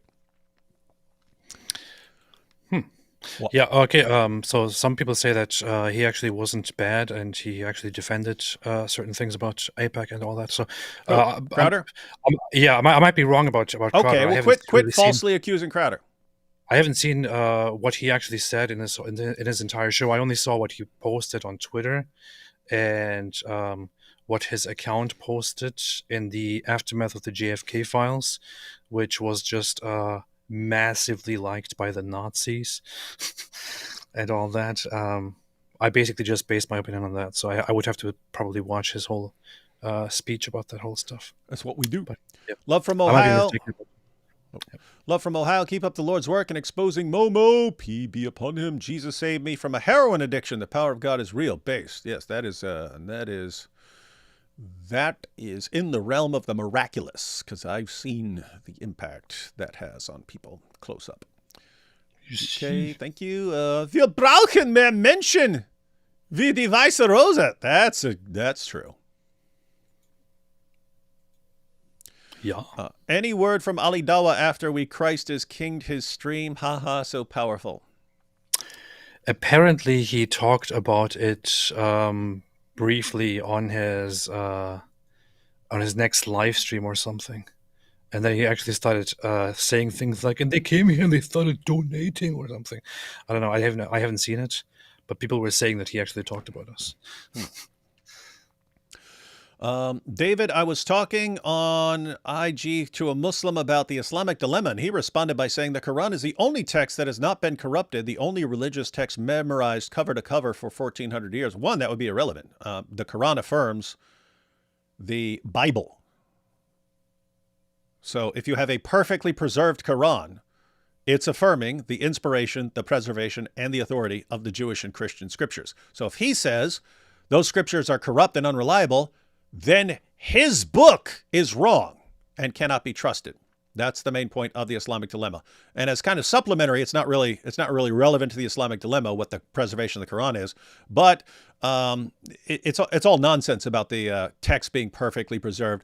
[SPEAKER 1] Well,
[SPEAKER 2] Yeah, okay. So some people say that he actually wasn't bad and he actually defended certain things about AIPAC and all that. So,
[SPEAKER 1] Crowder?
[SPEAKER 2] I might be wrong about Crowder.
[SPEAKER 1] Okay,
[SPEAKER 2] I
[SPEAKER 1] well,
[SPEAKER 2] haven't
[SPEAKER 1] quit
[SPEAKER 2] really
[SPEAKER 1] falsely accusing Crowder.
[SPEAKER 2] I haven't seen what he actually said in his entire show. I only saw what he posted on Twitter and what his account posted in the aftermath of the JFK files, which was just massively liked by the Nazis and all that. I basically just based my opinion on that. So I would have to probably watch his whole speech about that whole stuff.
[SPEAKER 1] That's what we do.
[SPEAKER 2] But, yeah.
[SPEAKER 1] Love from
[SPEAKER 2] I might be
[SPEAKER 1] Ohio.
[SPEAKER 2] mistaken, but-
[SPEAKER 1] Love from Ohio. Keep up the Lord's work in exposing Momo. Peace be upon him. Jesus saved me from a heroin addiction. The power of God is real. Based. Yes, that is in the realm of the miraculous, because I've seen the impact that has on people close up. Okay, thank you. Wir brauchen mehr Menschen wie die weiße Rose. That's true.
[SPEAKER 2] Yeah.
[SPEAKER 1] Any word from Ali Dawa after we Christ is kinged his stream? Haha, so powerful.
[SPEAKER 2] Apparently, he talked about it briefly on his next live stream or something, and then he actually started saying things like, "And they came here and they started donating" or something. I don't know. I haven't seen it, but people were saying that he actually talked about us.
[SPEAKER 1] David, I was talking on IG to a Muslim about the Islamic dilemma, and he responded by saying the Quran is the only text that has not been corrupted, the only religious text memorized cover to cover for 1,400 years. One, that would be irrelevant. The Quran affirms the Bible. So if you have a perfectly preserved Quran, it's affirming the inspiration, the preservation, and the authority of the Jewish and Christian scriptures. So if he says those scriptures are corrupt and unreliable, then his book is wrong and cannot be trusted. That's the main point of the Islamic dilemma. And as kind of supplementary, it's not really relevant to the Islamic dilemma what the preservation of the Quran is, but it's all nonsense about the text being perfectly preserved.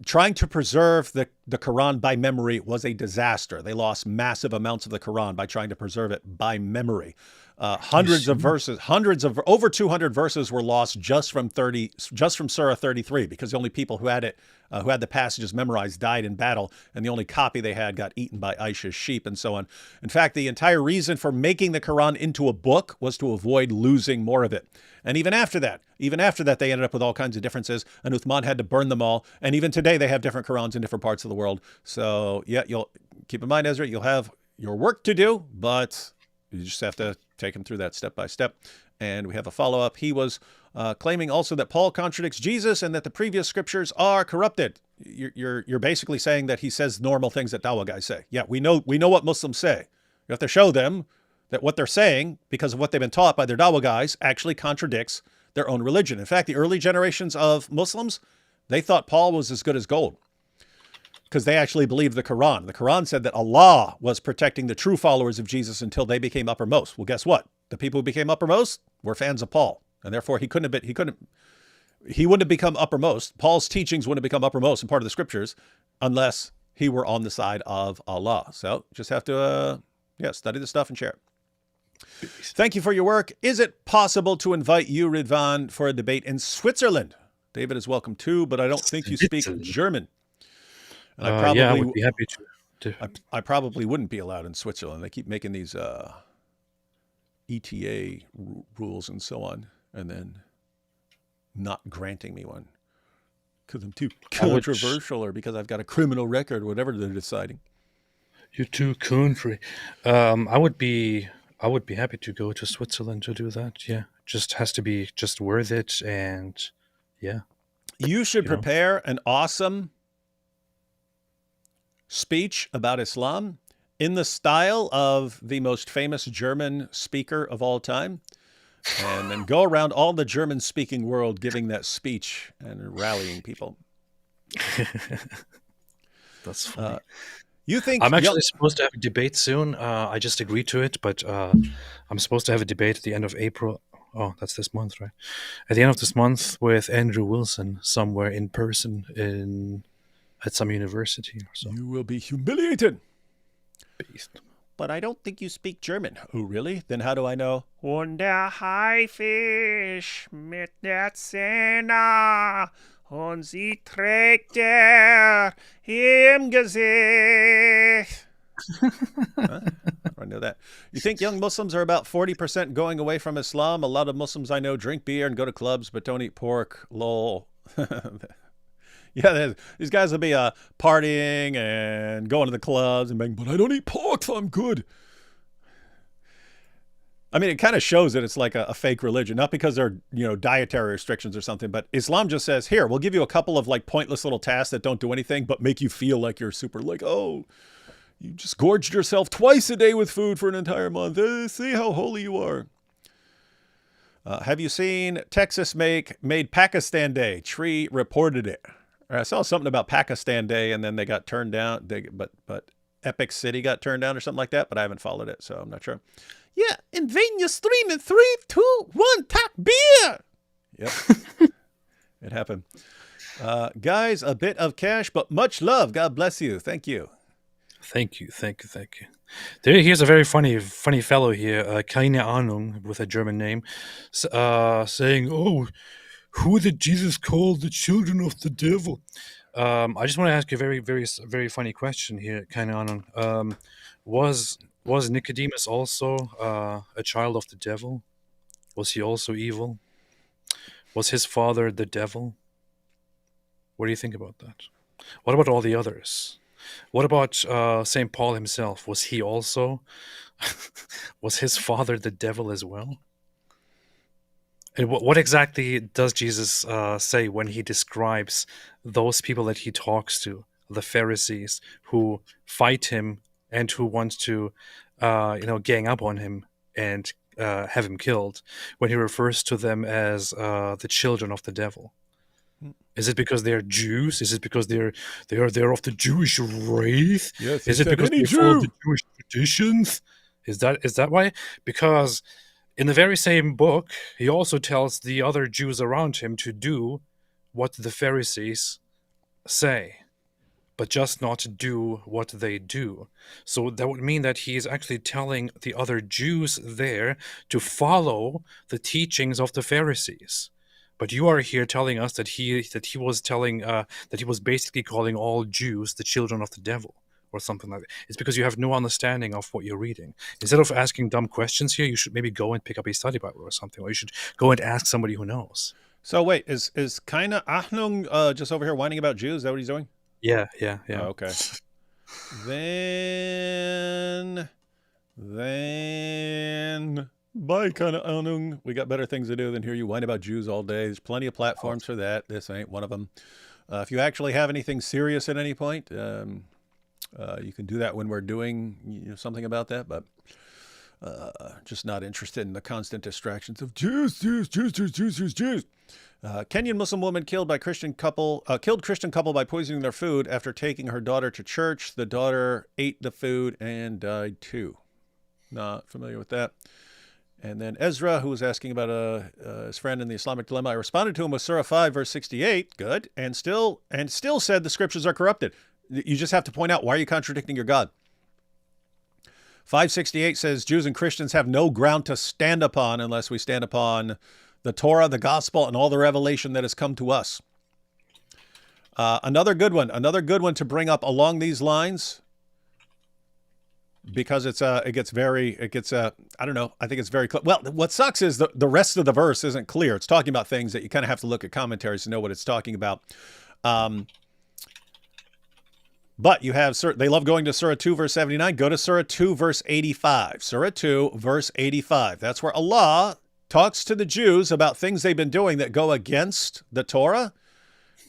[SPEAKER 1] Trying to preserve the Quran by memory was a disaster. They lost massive amounts of the Quran by trying to preserve it by memory. Hundreds of verses, over 200 verses were lost just from Surah 33, because the only people who had the passages memorized died in battle, and the only copy they had got eaten by Aisha's sheep and so on. In fact, the entire reason for making the Quran into a book was to avoid losing more of it. And even after that, they ended up with all kinds of differences, and Uthman had to burn them all. And even today, they have different Qurans in different parts of the world. So yeah, you'll keep in mind, Ezra, you'll have your work to do, but you just have to take him through that step by step. And we have a follow-up. He was claiming also that Paul contradicts Jesus and that the previous scriptures are corrupted. You're basically saying that he says normal things that Dawa guys say. Yeah, we know what Muslims say. You have to show them that what they're saying, because of what they've been taught by their Dawa guys, actually contradicts their own religion. In fact, the early generations of Muslims, they thought Paul was as good as gold, because they actually believed the Quran. The Quran said that Allah was protecting the true followers of Jesus until they became uppermost. Well, guess what? The people who became uppermost were fans of Paul, and therefore he wouldn't have become uppermost. Paul's teachings wouldn't have become uppermost in part of the scriptures unless he were on the side of Allah. So just have to study the stuff and share it. Thank you for your work. Is it possible to invite you, Ridvan, for a debate in Switzerland? David is welcome too, but I don't think you speak German. And
[SPEAKER 2] I would be happy to.
[SPEAKER 1] I probably wouldn't be allowed in Switzerland. They keep making these ETA rules and so on, and then not granting me one because I'm too controversial or because I've got a criminal record, whatever they're deciding.
[SPEAKER 2] You're too country. I would be happy to go to Switzerland to do that. Yeah, just has to be just worth it, and yeah.
[SPEAKER 1] You should
[SPEAKER 2] You know?
[SPEAKER 1] prepare an awesome speech about Islam in the style of the most famous German speaker of all time, and then go around all the German-speaking world giving that speech and rallying people.
[SPEAKER 2] That's funny.
[SPEAKER 1] You think
[SPEAKER 2] I'm actually supposed to have a debate soon. I just agreed to it, but I'm supposed to have a debate at the end of April. Oh, that's this month, right? At the end of this month with Andrew Wilson somewhere in person at some university or so.
[SPEAKER 3] You will be humiliated.
[SPEAKER 2] Beast.
[SPEAKER 1] But I don't think you speak German. Oh, really? Then how do I know? Und der Haifisch mit der Zähne und sie trägt im Gesicht. Huh? I know that. You think young Muslims are about 40% going away from Islam? A lot of Muslims I know drink beer and go to clubs, but don't eat pork. Lol. Yeah, these guys will be partying and going to the clubs and being, but I don't eat pork, so I'm good. I mean, it kind of shows that it's like a fake religion, not because they're, dietary restrictions or something, but Islam just says, here, we'll give you a couple of like pointless little tasks that don't do anything, but make you feel like you're super like, oh, you just gorged yourself twice a day with food for an entire month. See how holy you are. Have you seen Texas made Pakistan Day? Tree reported it. I saw something about Pakistan Day, and then they got turned down. But Epic City got turned down or something like that. But I haven't followed it, so I'm not sure. Yeah, invading your stream in 3, 2, 1, talk beer. Yep, it happened. Guys, a bit of cash, but much love. God bless you. Thank you.
[SPEAKER 2] Thank you. Here's a very funny fellow here, Keine Ahnung, with a German name, saying, "Oh, who did Jesus call the children of the devil?" I just want to ask you a very, very, very funny question here, Keine Ahnung. Was Nicodemus also a child of the devil? Was he also evil? Was his father the devil? What do you think about that? What about all the others? What about St. Paul himself? Was he also, was his father the devil as well? And what exactly does Jesus say when he describes those people that he talks to, the Pharisees, who fight him and who want to, gang up on him and have him killed, when he refers to them as the children of the devil? Is it because they're Jews? Is it because they're of the Jewish race?
[SPEAKER 3] Yes,
[SPEAKER 2] is it because they follow the Jewish traditions? Is that why? Because in the very same book, he also tells the other Jews around him to do what the Pharisees say, but just not to do what they do. So that would mean that he is actually telling the other Jews there to follow the teachings of the Pharisees. But you are here telling us that he was basically calling all Jews the children of the devil, or something like that. It's because you have no understanding of what you're reading. Instead of asking dumb questions here, you should maybe go and pick up a study Bible or something, or you should go and ask somebody who knows.
[SPEAKER 1] So wait, is Keine Ahnung just over here whining about Jews? Is that what he's doing?
[SPEAKER 2] Yeah.
[SPEAKER 1] Oh, okay. Then bye, Keine Ahnung. We got better things to do than hear you whine about Jews all day. There's plenty of platforms for that. This ain't one of them. If you actually have anything serious at any point, you can do that when we're doing something about that, but just not interested in the constant distractions of Jews. Kenyan Muslim woman killed Christian couple by poisoning their food after taking her daughter to church. The daughter ate the food and died too. Not familiar with that. And then Ezra, who was asking about his friend in the Islamic dilemma, I responded to him with Surah 5, verse 68. Good. And still said the scriptures are corrupted. You just have to point out, why are you contradicting your God? 568 says Jews and Christians have no ground to stand upon unless we stand upon the Torah, the gospel, and all the revelation that has come to us. Another good one to bring up along these lines, because I don't know, I think it's very clear. Well, what sucks is the rest of the verse isn't clear. It's talking about things that you kind of have to look at commentaries to know what it's talking about. But you have, they love going to Surah 2, verse 79. Go to Surah 2, verse 85. Surah 2, verse 85. That's where Allah talks to the Jews about things they've been doing that go against the Torah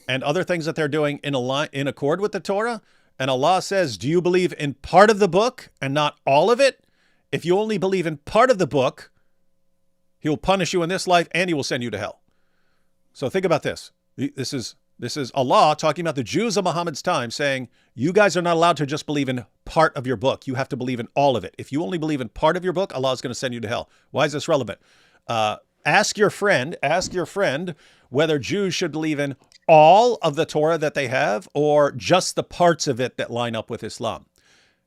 [SPEAKER 1] and other things that they're doing in accord with the Torah. And Allah says, do you believe in part of the book and not all of it? If you only believe in part of the book, He will punish you in this life and He will send you to hell. So think about this. This is Allah talking about the Jews of Muhammad's time saying, you guys are not allowed to just believe in part of your book. You have to believe in all of it. If you only believe in part of your book, Allah is going to send you to hell. Why is this relevant? Ask your friend whether Jews should believe in all of the Torah that they have or just the parts of it that line up with Islam.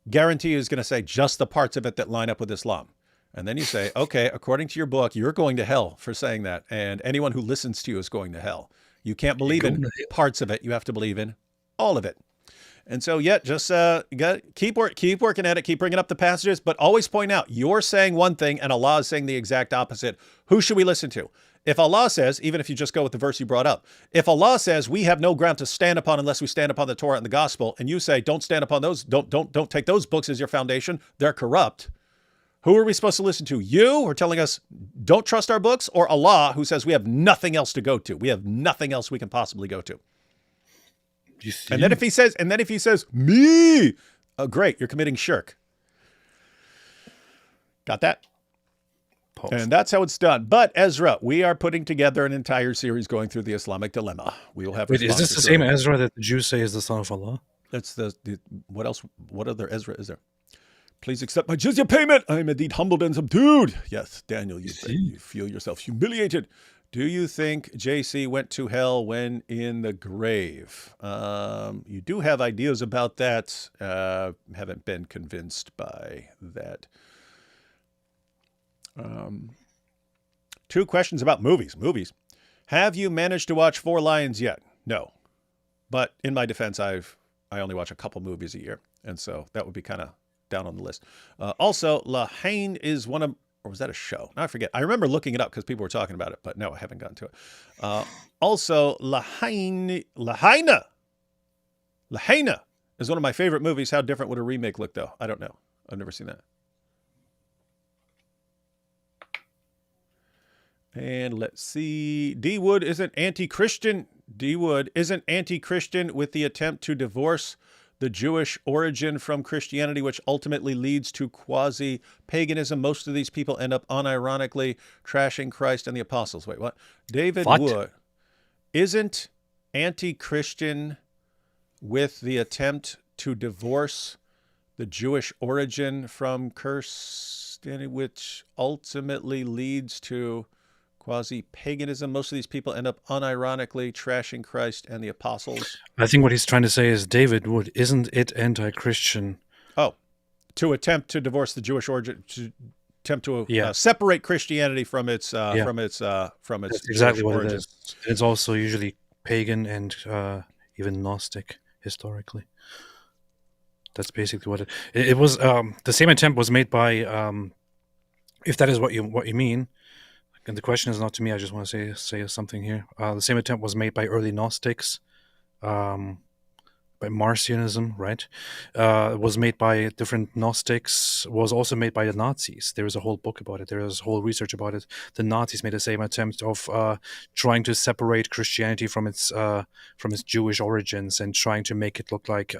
[SPEAKER 1] Guarantee is going to say just the parts of it that line up with Islam. And then you say, okay, according to your book, you're going to hell for saying that. And anyone who listens to you is going to hell. You can't believe in parts of it. You have to believe in all of it. And so, just keep working at it. Keep bringing up the passages, but always point out you're saying one thing and Allah is saying the exact opposite. Who should we listen to? If Allah says, even if you just go with the verse you brought up, if Allah says we have no ground to stand upon unless we stand upon the Torah and the gospel, and you say don't stand upon those, don't take those books as your foundation, they're corrupt. Who are we supposed to listen to? You, who are telling us don't trust our books, or Allah, who says we have nothing else to go to? We have nothing else we can possibly go to.
[SPEAKER 2] You see?
[SPEAKER 1] And then if he says, me, great, you're committing shirk. Got that?
[SPEAKER 2] Pause.
[SPEAKER 1] And that's how it's done. But Ezra, we are putting together an entire series going through the Islamic dilemma. We will have.
[SPEAKER 2] Wait, is this the same Ezra that the Jews say is the son of Allah?
[SPEAKER 1] That's the what else? What other Ezra is there? Please accept my jizya payment. I am indeed humbled and subdued. Yes, Daniel, you feel yourself humiliated. Do you think JC went to hell when in the grave? You do have ideas about that. Haven't been convinced by that. 2 questions about movies. Have you managed to watch 4 Lions yet? No. But in my defense, I only watch a couple movies a year. And so that would be kind of down on the list. Also, La Haine is one of, or was that a show? No, I forget. I remember looking it up because people were talking about it, but no, I haven't gotten to it. Also, La Haine is one of my favorite movies. How different would a remake look, though? I don't know. I've never seen that. And let's see. D Wood isn't anti-Christian. D Wood isn't anti-Christian with the attempt to divorce the Jewish origin from Christianity, which ultimately leads to quasi-paganism. Most of these people end up unironically trashing Christ and the apostles. Wait, what? David Wood isn't anti-Christian with the attempt to divorce the Jewish origin from Christianity, which ultimately leads to quasi-paganism. Most of these people end up unironically trashing Christ and the apostles.
[SPEAKER 2] I think what he's trying to say is, David Wood, isn't it anti-Christian?
[SPEAKER 1] Oh, to attempt to divorce the Jewish origin, to attempt to separate Christianity from its That's
[SPEAKER 2] exactly what
[SPEAKER 1] origin.
[SPEAKER 2] it is. It's also usually pagan and even Gnostic historically. That's basically what it was. The same attempt was made by, if that is what you mean. And the question is not to me. I just want to say something here. The same attempt was made by early Gnostics, by Marcionism, right? It was made by different Gnostics. Was also made by the Nazis. There is a whole book about it. There is whole research about it. The Nazis made the same attempt of trying to separate Christianity from its Jewish origins and trying to make it look like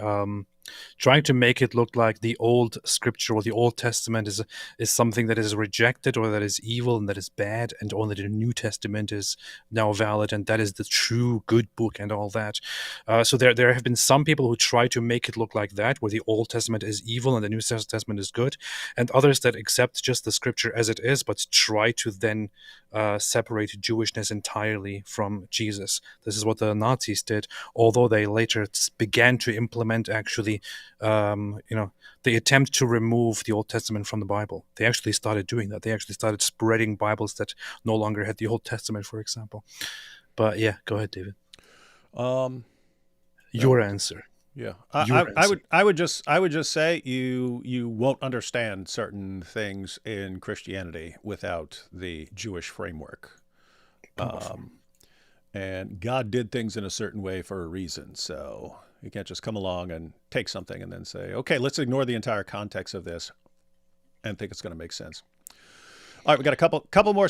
[SPEAKER 2] the old scripture or the Old Testament is something that is rejected or that is evil and that is bad, and only the New Testament is now valid and that is the true good book and all that. So there have been some people who try to make it look like that, where the Old Testament is evil and the New Testament is good, and others that accept just the scripture as it is, but try to then separate Jewishness entirely from Jesus. This is what the Nazis did, although they later began to implement actually the attempt to remove the Old Testament from the Bible. They actually started doing that. They actually started spreading Bibles that no longer had the Old Testament, for example. But yeah, go ahead, David. Your answer.
[SPEAKER 1] Yeah, I would just say you won't understand certain things in Christianity without the Jewish framework. And God did things in a certain way for a reason. So You can't just come along and take something and then say, okay, let's ignore the entire context of this and think it's going to make sense. All right, we got a couple more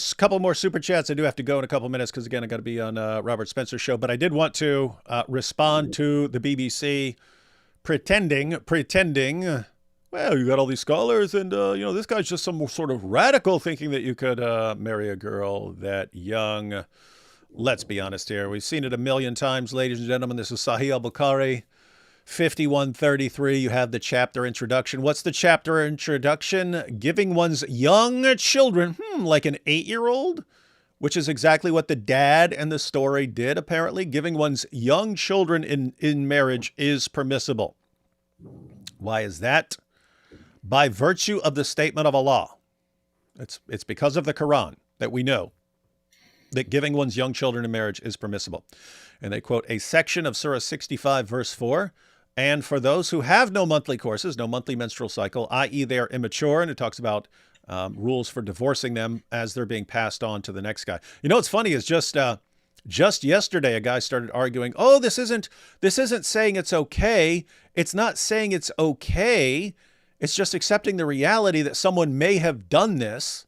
[SPEAKER 1] super chats. I do have to go in a couple minutes because, again, I got to be on Robert Spencer's show. But I did want to respond to the BBC pretending. Well, you got all these scholars, and this guy's just some sort of radical, thinking that you could marry a girl that young. Let's be honest here. We've seen it a million times, ladies and gentlemen. This is Sahih al-Bukhari, 5133. You have the chapter introduction. What's the chapter introduction? Giving one's young children, like an 8-year-old, which is exactly what the dad and the story did, apparently. Giving one's young children in marriage is permissible. Why is that? By virtue of the statement of Allah. It's because of the Quran that we know that giving one's young children in marriage is permissible. And they quote a section of Surah 65, verse 4. And for those who have no monthly courses, no monthly menstrual cycle, i.e. they are immature, and it talks about rules for divorcing them as they're being passed on to the next guy. You know what's funny is just yesterday a guy started arguing, oh, this isn't saying it's okay. It's not saying it's okay. It's just accepting the reality that someone may have done this.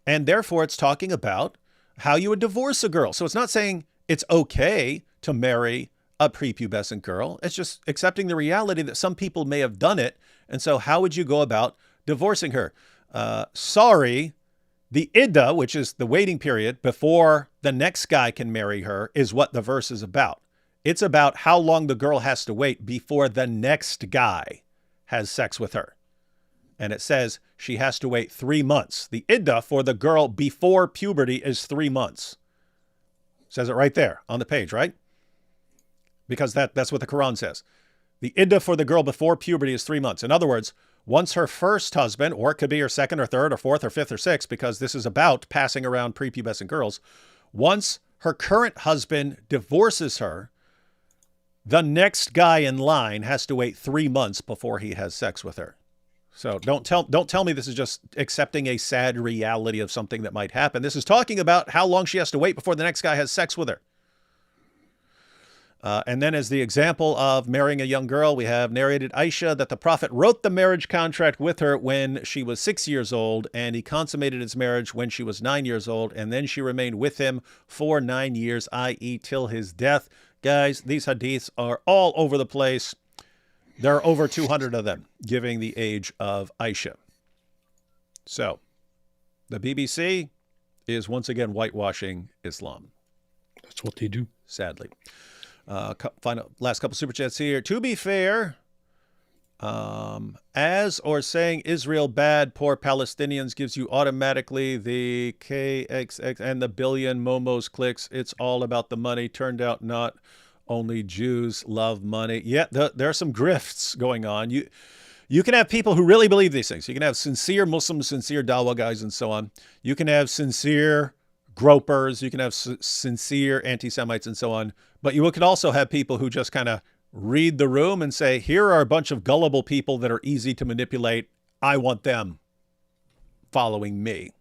[SPEAKER 1] And therefore, it's talking about how you would divorce a girl. So it's not saying it's okay to marry a prepubescent girl. It's just accepting the reality that some people may have done it. And so how would you go about divorcing her? The iddah, which is the waiting period before the next guy can marry her, is what the verse is about. It's about how long the girl has to wait before the next guy has sex with her. And it says she has to wait 3 months. The iddah for the girl before puberty is 3 months. It says it right there on the page, right? Because that's what the Quran says. The iddah for the girl before puberty is 3 months. In other words, once her first husband, or it could be her second or third or fourth or fifth or sixth, because this is about passing around prepubescent girls, once her current husband divorces her, the next guy in line has to wait 3 months before he has sex with her. So don't tell me this is just accepting a sad reality of something that might happen. This is talking about how long she has to wait before the next guy has sex with her. And then as the example of marrying a young girl, we have narrated Aisha that the Prophet wrote the marriage contract with her when she was 6 years old, and he consummated his marriage when she was 9 years old, and then she remained with him for 9 years, i.e. till his death. Guys, these hadiths are all over the place. There are over 200 of them giving the age of Aisha. So, the BBC is once again whitewashing Islam.
[SPEAKER 2] That's what they do.
[SPEAKER 1] Sadly. Last couple super chats here. To be fair, as or saying Israel bad, poor Palestinians gives you automatically the KXX and the billion Momos clicks. It's all about the money. Turned out not. Only Jews love money. Yeah, there are some grifts going on. You can have people who really believe these things. You can have sincere Muslims, sincere Dawah guys, and so on. You can have sincere gropers. You can have sincere anti-Semites and so on. But you could also have people who just kind of read the room and say, here are a bunch of gullible people that are easy to manipulate. I want them following me.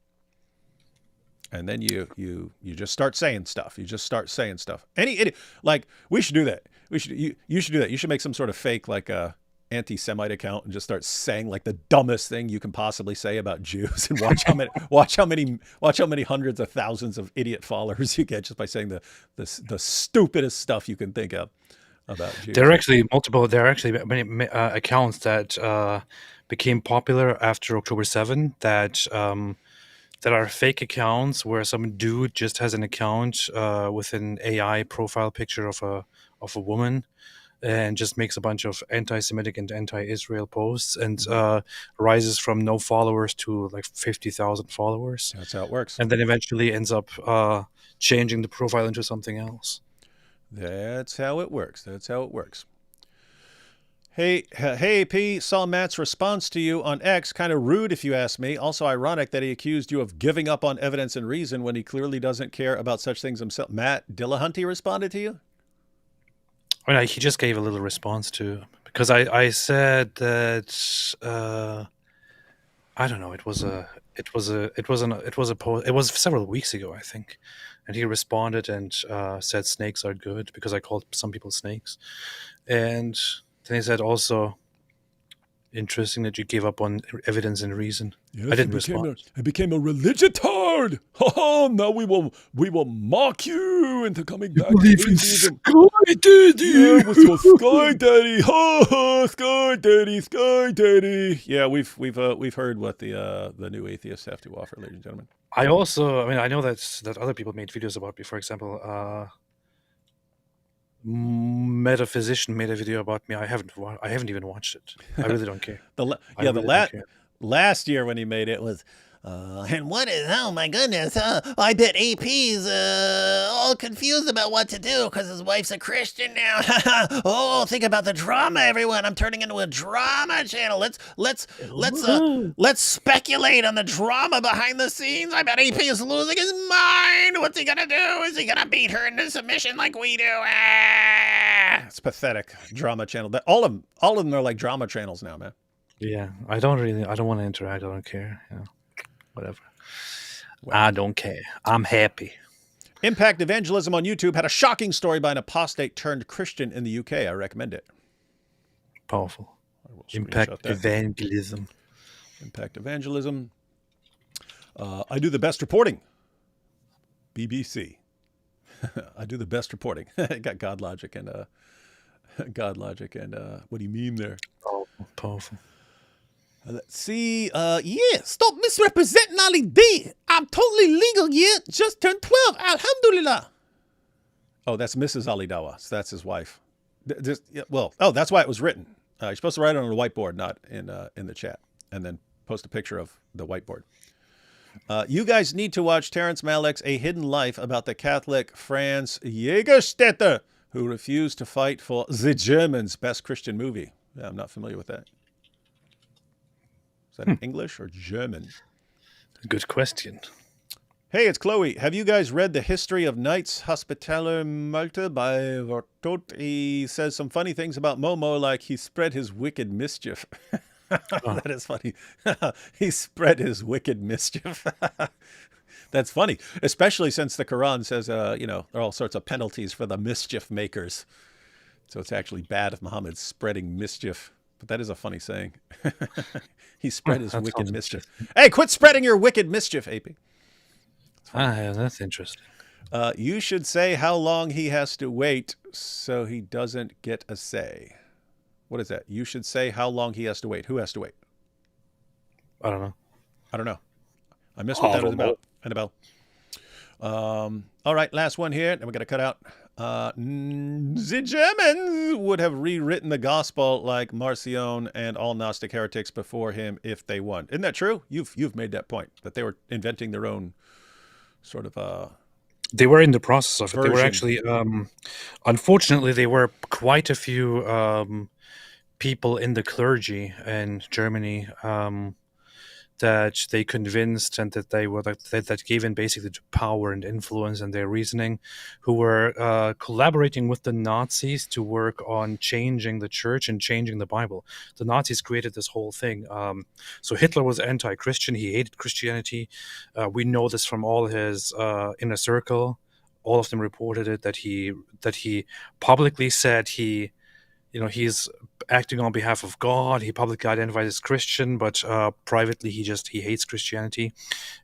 [SPEAKER 1] And then you just start saying stuff. We should do that. You should do that. You should make some sort of fake anti-Semite account and just start saying like the dumbest thing you can possibly say about Jews, and watch how many hundreds of thousands of idiot followers you get just by saying the stupidest stuff you can think of about Jews.
[SPEAKER 2] There are actually many accounts that became popular after October 7 that are fake accounts where some dude just has an account with an AI profile picture of a woman, and just makes a bunch of anti-Semitic and anti-Israel posts, and rises from no followers to like 50,000 followers.
[SPEAKER 1] That's how it works.
[SPEAKER 2] And then eventually ends up changing the profile into something else.
[SPEAKER 1] That's how it works. Hey, P, saw Matt's response to you on X. Kind of rude if you ask me. Also ironic that he accused you of giving up on evidence and reason when he clearly doesn't care about such things himself. Matt Dillahunty responded to you?
[SPEAKER 2] Well, he just gave a little response to, because I said that I don't know. It was several weeks ago, I think, And he responded and said snakes are good, because I called some people snakes. And then he said also, interesting that you gave up on evidence and reason.
[SPEAKER 3] Yes,
[SPEAKER 2] I didn't respond.
[SPEAKER 3] It became a religitard. Now we will mock you into coming back to atheism.
[SPEAKER 2] Sky Daddy.
[SPEAKER 3] Yeah, with your Sky Daddy. Sky Daddy, Sky Daddy. Yeah, we've heard what the new atheists have to offer, ladies and gentlemen.
[SPEAKER 2] I know that other people made videos about me. For example, Metaphysician made a video about me. I haven't even watched it. I really don't care.
[SPEAKER 1] Last year when he made it was, and what is, oh my goodness, I bet AP's all confused about what to do because his wife's a Christian now. Oh, think about the drama, everyone. I'm turning into a drama channel. Let's speculate on the drama behind the scenes. I bet AP is losing his mind. What's he gonna do? Is he gonna beat her into submission like we do? It's pathetic. Drama channel. All of them are like drama channels now, man.
[SPEAKER 2] Yeah, I don't want to interact. I don't care. Whatever. I don't care. I'm happy.
[SPEAKER 1] Impact Evangelism on YouTube had a shocking story by an apostate turned Christian in the UK. I recommend it.
[SPEAKER 2] Powerful. Impact Evangelism.
[SPEAKER 1] Impact Evangelism. I do the best reporting. BBC. I do the best reporting. Got God Logic and what do you mean there?
[SPEAKER 2] Powerful.
[SPEAKER 1] Let's see. Yeah, stop misrepresenting Ali D. I'm totally legal, yeah. Just turned 12. Alhamdulillah. Oh, that's Mrs. Ali Dawa. So that's his wife. That's why it was written. You're supposed to write it on a whiteboard, not in the chat, and then post a picture of the whiteboard. You guys need to watch Terrence Malick's A Hidden Life about the Catholic Franz Jägerstätter, who refused to fight for the Germans' best Christian movie. Yeah, I'm not familiar with that. Is that English or German?
[SPEAKER 2] Good question.
[SPEAKER 1] Hey, it's Chloe. Have you guys read The History of Knights Hospitaller Malta by Vartot? He says some funny things about Momo, like he spread his wicked mischief. That is funny. He spread his wicked mischief. That's funny, especially since the Quran says, there are all sorts of penalties for the mischief makers. So it's actually bad if Muhammad's spreading mischief. But that is a funny saying. He spread his wicked mischief. Hey, quit spreading your wicked mischief, AP.
[SPEAKER 2] Yeah, that's interesting.
[SPEAKER 1] You should say how long he has to wait so he doesn't get a say. What is that? You should say how long he has to wait. Who has to wait?
[SPEAKER 2] I don't know.
[SPEAKER 1] I missed what that was about. Annabelle. All right, last one here. Then we're going to cut out. The Germans would have rewritten the gospel like Marcion and all Gnostic heretics before him if they won. Isn't that true? You've made that point, that they were inventing their own sort of
[SPEAKER 2] they were in the process of it.
[SPEAKER 1] version.
[SPEAKER 2] They were actually, unfortunately, there were quite a few people in the clergy in Germany that they convinced and that they were that gave in basically to power and influence and their reasoning, who were collaborating with the Nazis to work on changing the church and changing the Bible. The Nazis created this whole thing. So Hitler was anti-Christian. He hated Christianity. We know this from all his inner circle. All of them reported it, that he publicly said he's acting on behalf of God. He publicly identified as Christian, but privately he hates Christianity,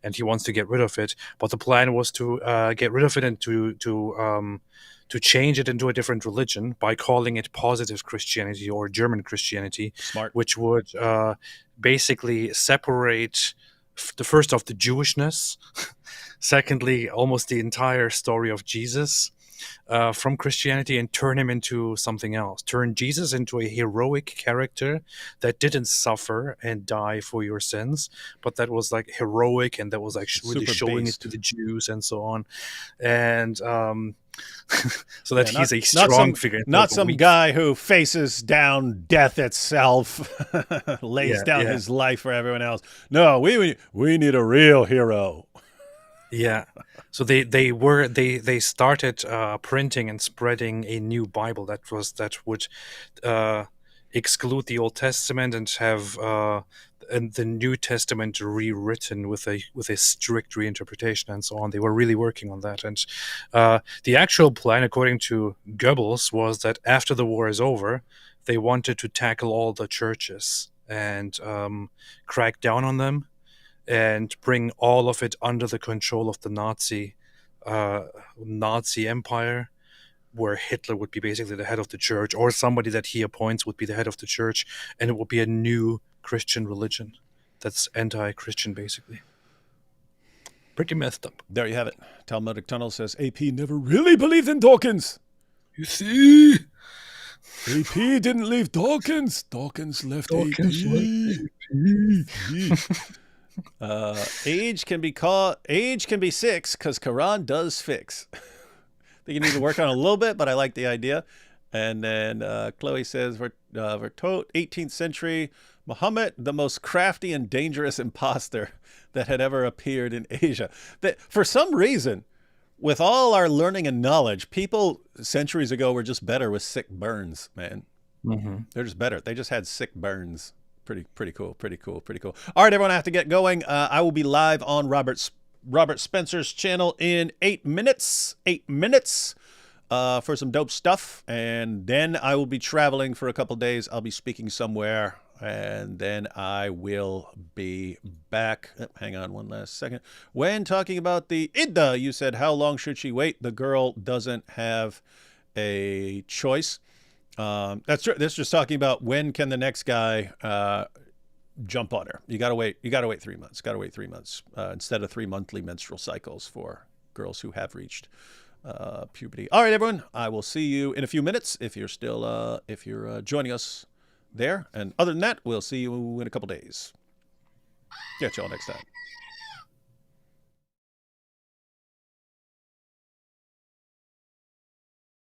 [SPEAKER 2] and he wants to get rid of it. But the plan was to get rid of it and to change it into a different religion by calling it positive Christianity or German Christianity.
[SPEAKER 1] Smart.
[SPEAKER 2] Which would basically separate the first off the Jewishness, secondly almost the entire story of Jesus from Christianity, and turn him into something else. Turn Jesus into a heroic character that didn't suffer and die for your sins, but that was like heroic and that was like really showing it to the Jews and so on. And so that he's a strong figure.
[SPEAKER 1] Not some guy who faces down death itself, lays down his life for everyone else. No, we need a real hero.
[SPEAKER 2] Yeah. So they started printing and spreading a new Bible that would exclude the Old Testament and have and the New Testament rewritten with a strict reinterpretation and so on. They were really working on that, and the actual plan, according to Goebbels, was that after the war is over, they wanted to tackle all the churches and crack down on them and bring all of it under the control of the Nazi empire, where Hitler would be basically the head of the church, or somebody that he appoints would be the head of the church, and it will be a new Christian religion that's anti-Christian, basically. Pretty messed up.
[SPEAKER 1] There you have it. Talmudic Tunnel says
[SPEAKER 3] AP never really believed in Dawkins.
[SPEAKER 2] You see?
[SPEAKER 3] AP didn't leave Dawkins. Dawkins left AP.
[SPEAKER 1] age can be 6 because Quran does fix. I think you need to work on it a little bit, but I like the idea. And then Chloe says, Vertot, 18th century, Muhammad, the most crafty and dangerous imposter that had ever appeared in Asia. That for some reason, with all our learning and knowledge, people centuries ago were just better with sick burns, man.
[SPEAKER 2] Mm-hmm.
[SPEAKER 1] They're just better. They just had sick burns. Pretty cool. All right, everyone, I have to get going. I will be live on Robert Spencer's channel in 8 minutes. 8 minutes. For some dope stuff, and then I will be traveling for a couple days. I'll be speaking somewhere, and then I will be back. Hang on one last second. When talking about the Idda, you said, how long should she wait? The girl doesn't have a choice. That's true. This is just talking about when can the next guy jump on her. You gotta wait 3 months. Gotta wait 3 months instead of 3 monthly menstrual cycles for girls who have reached puberty. All right, everyone. I will see you in a few minutes if you're still joining us there. And other than that, we'll see you in a couple days. Catch y'all next time.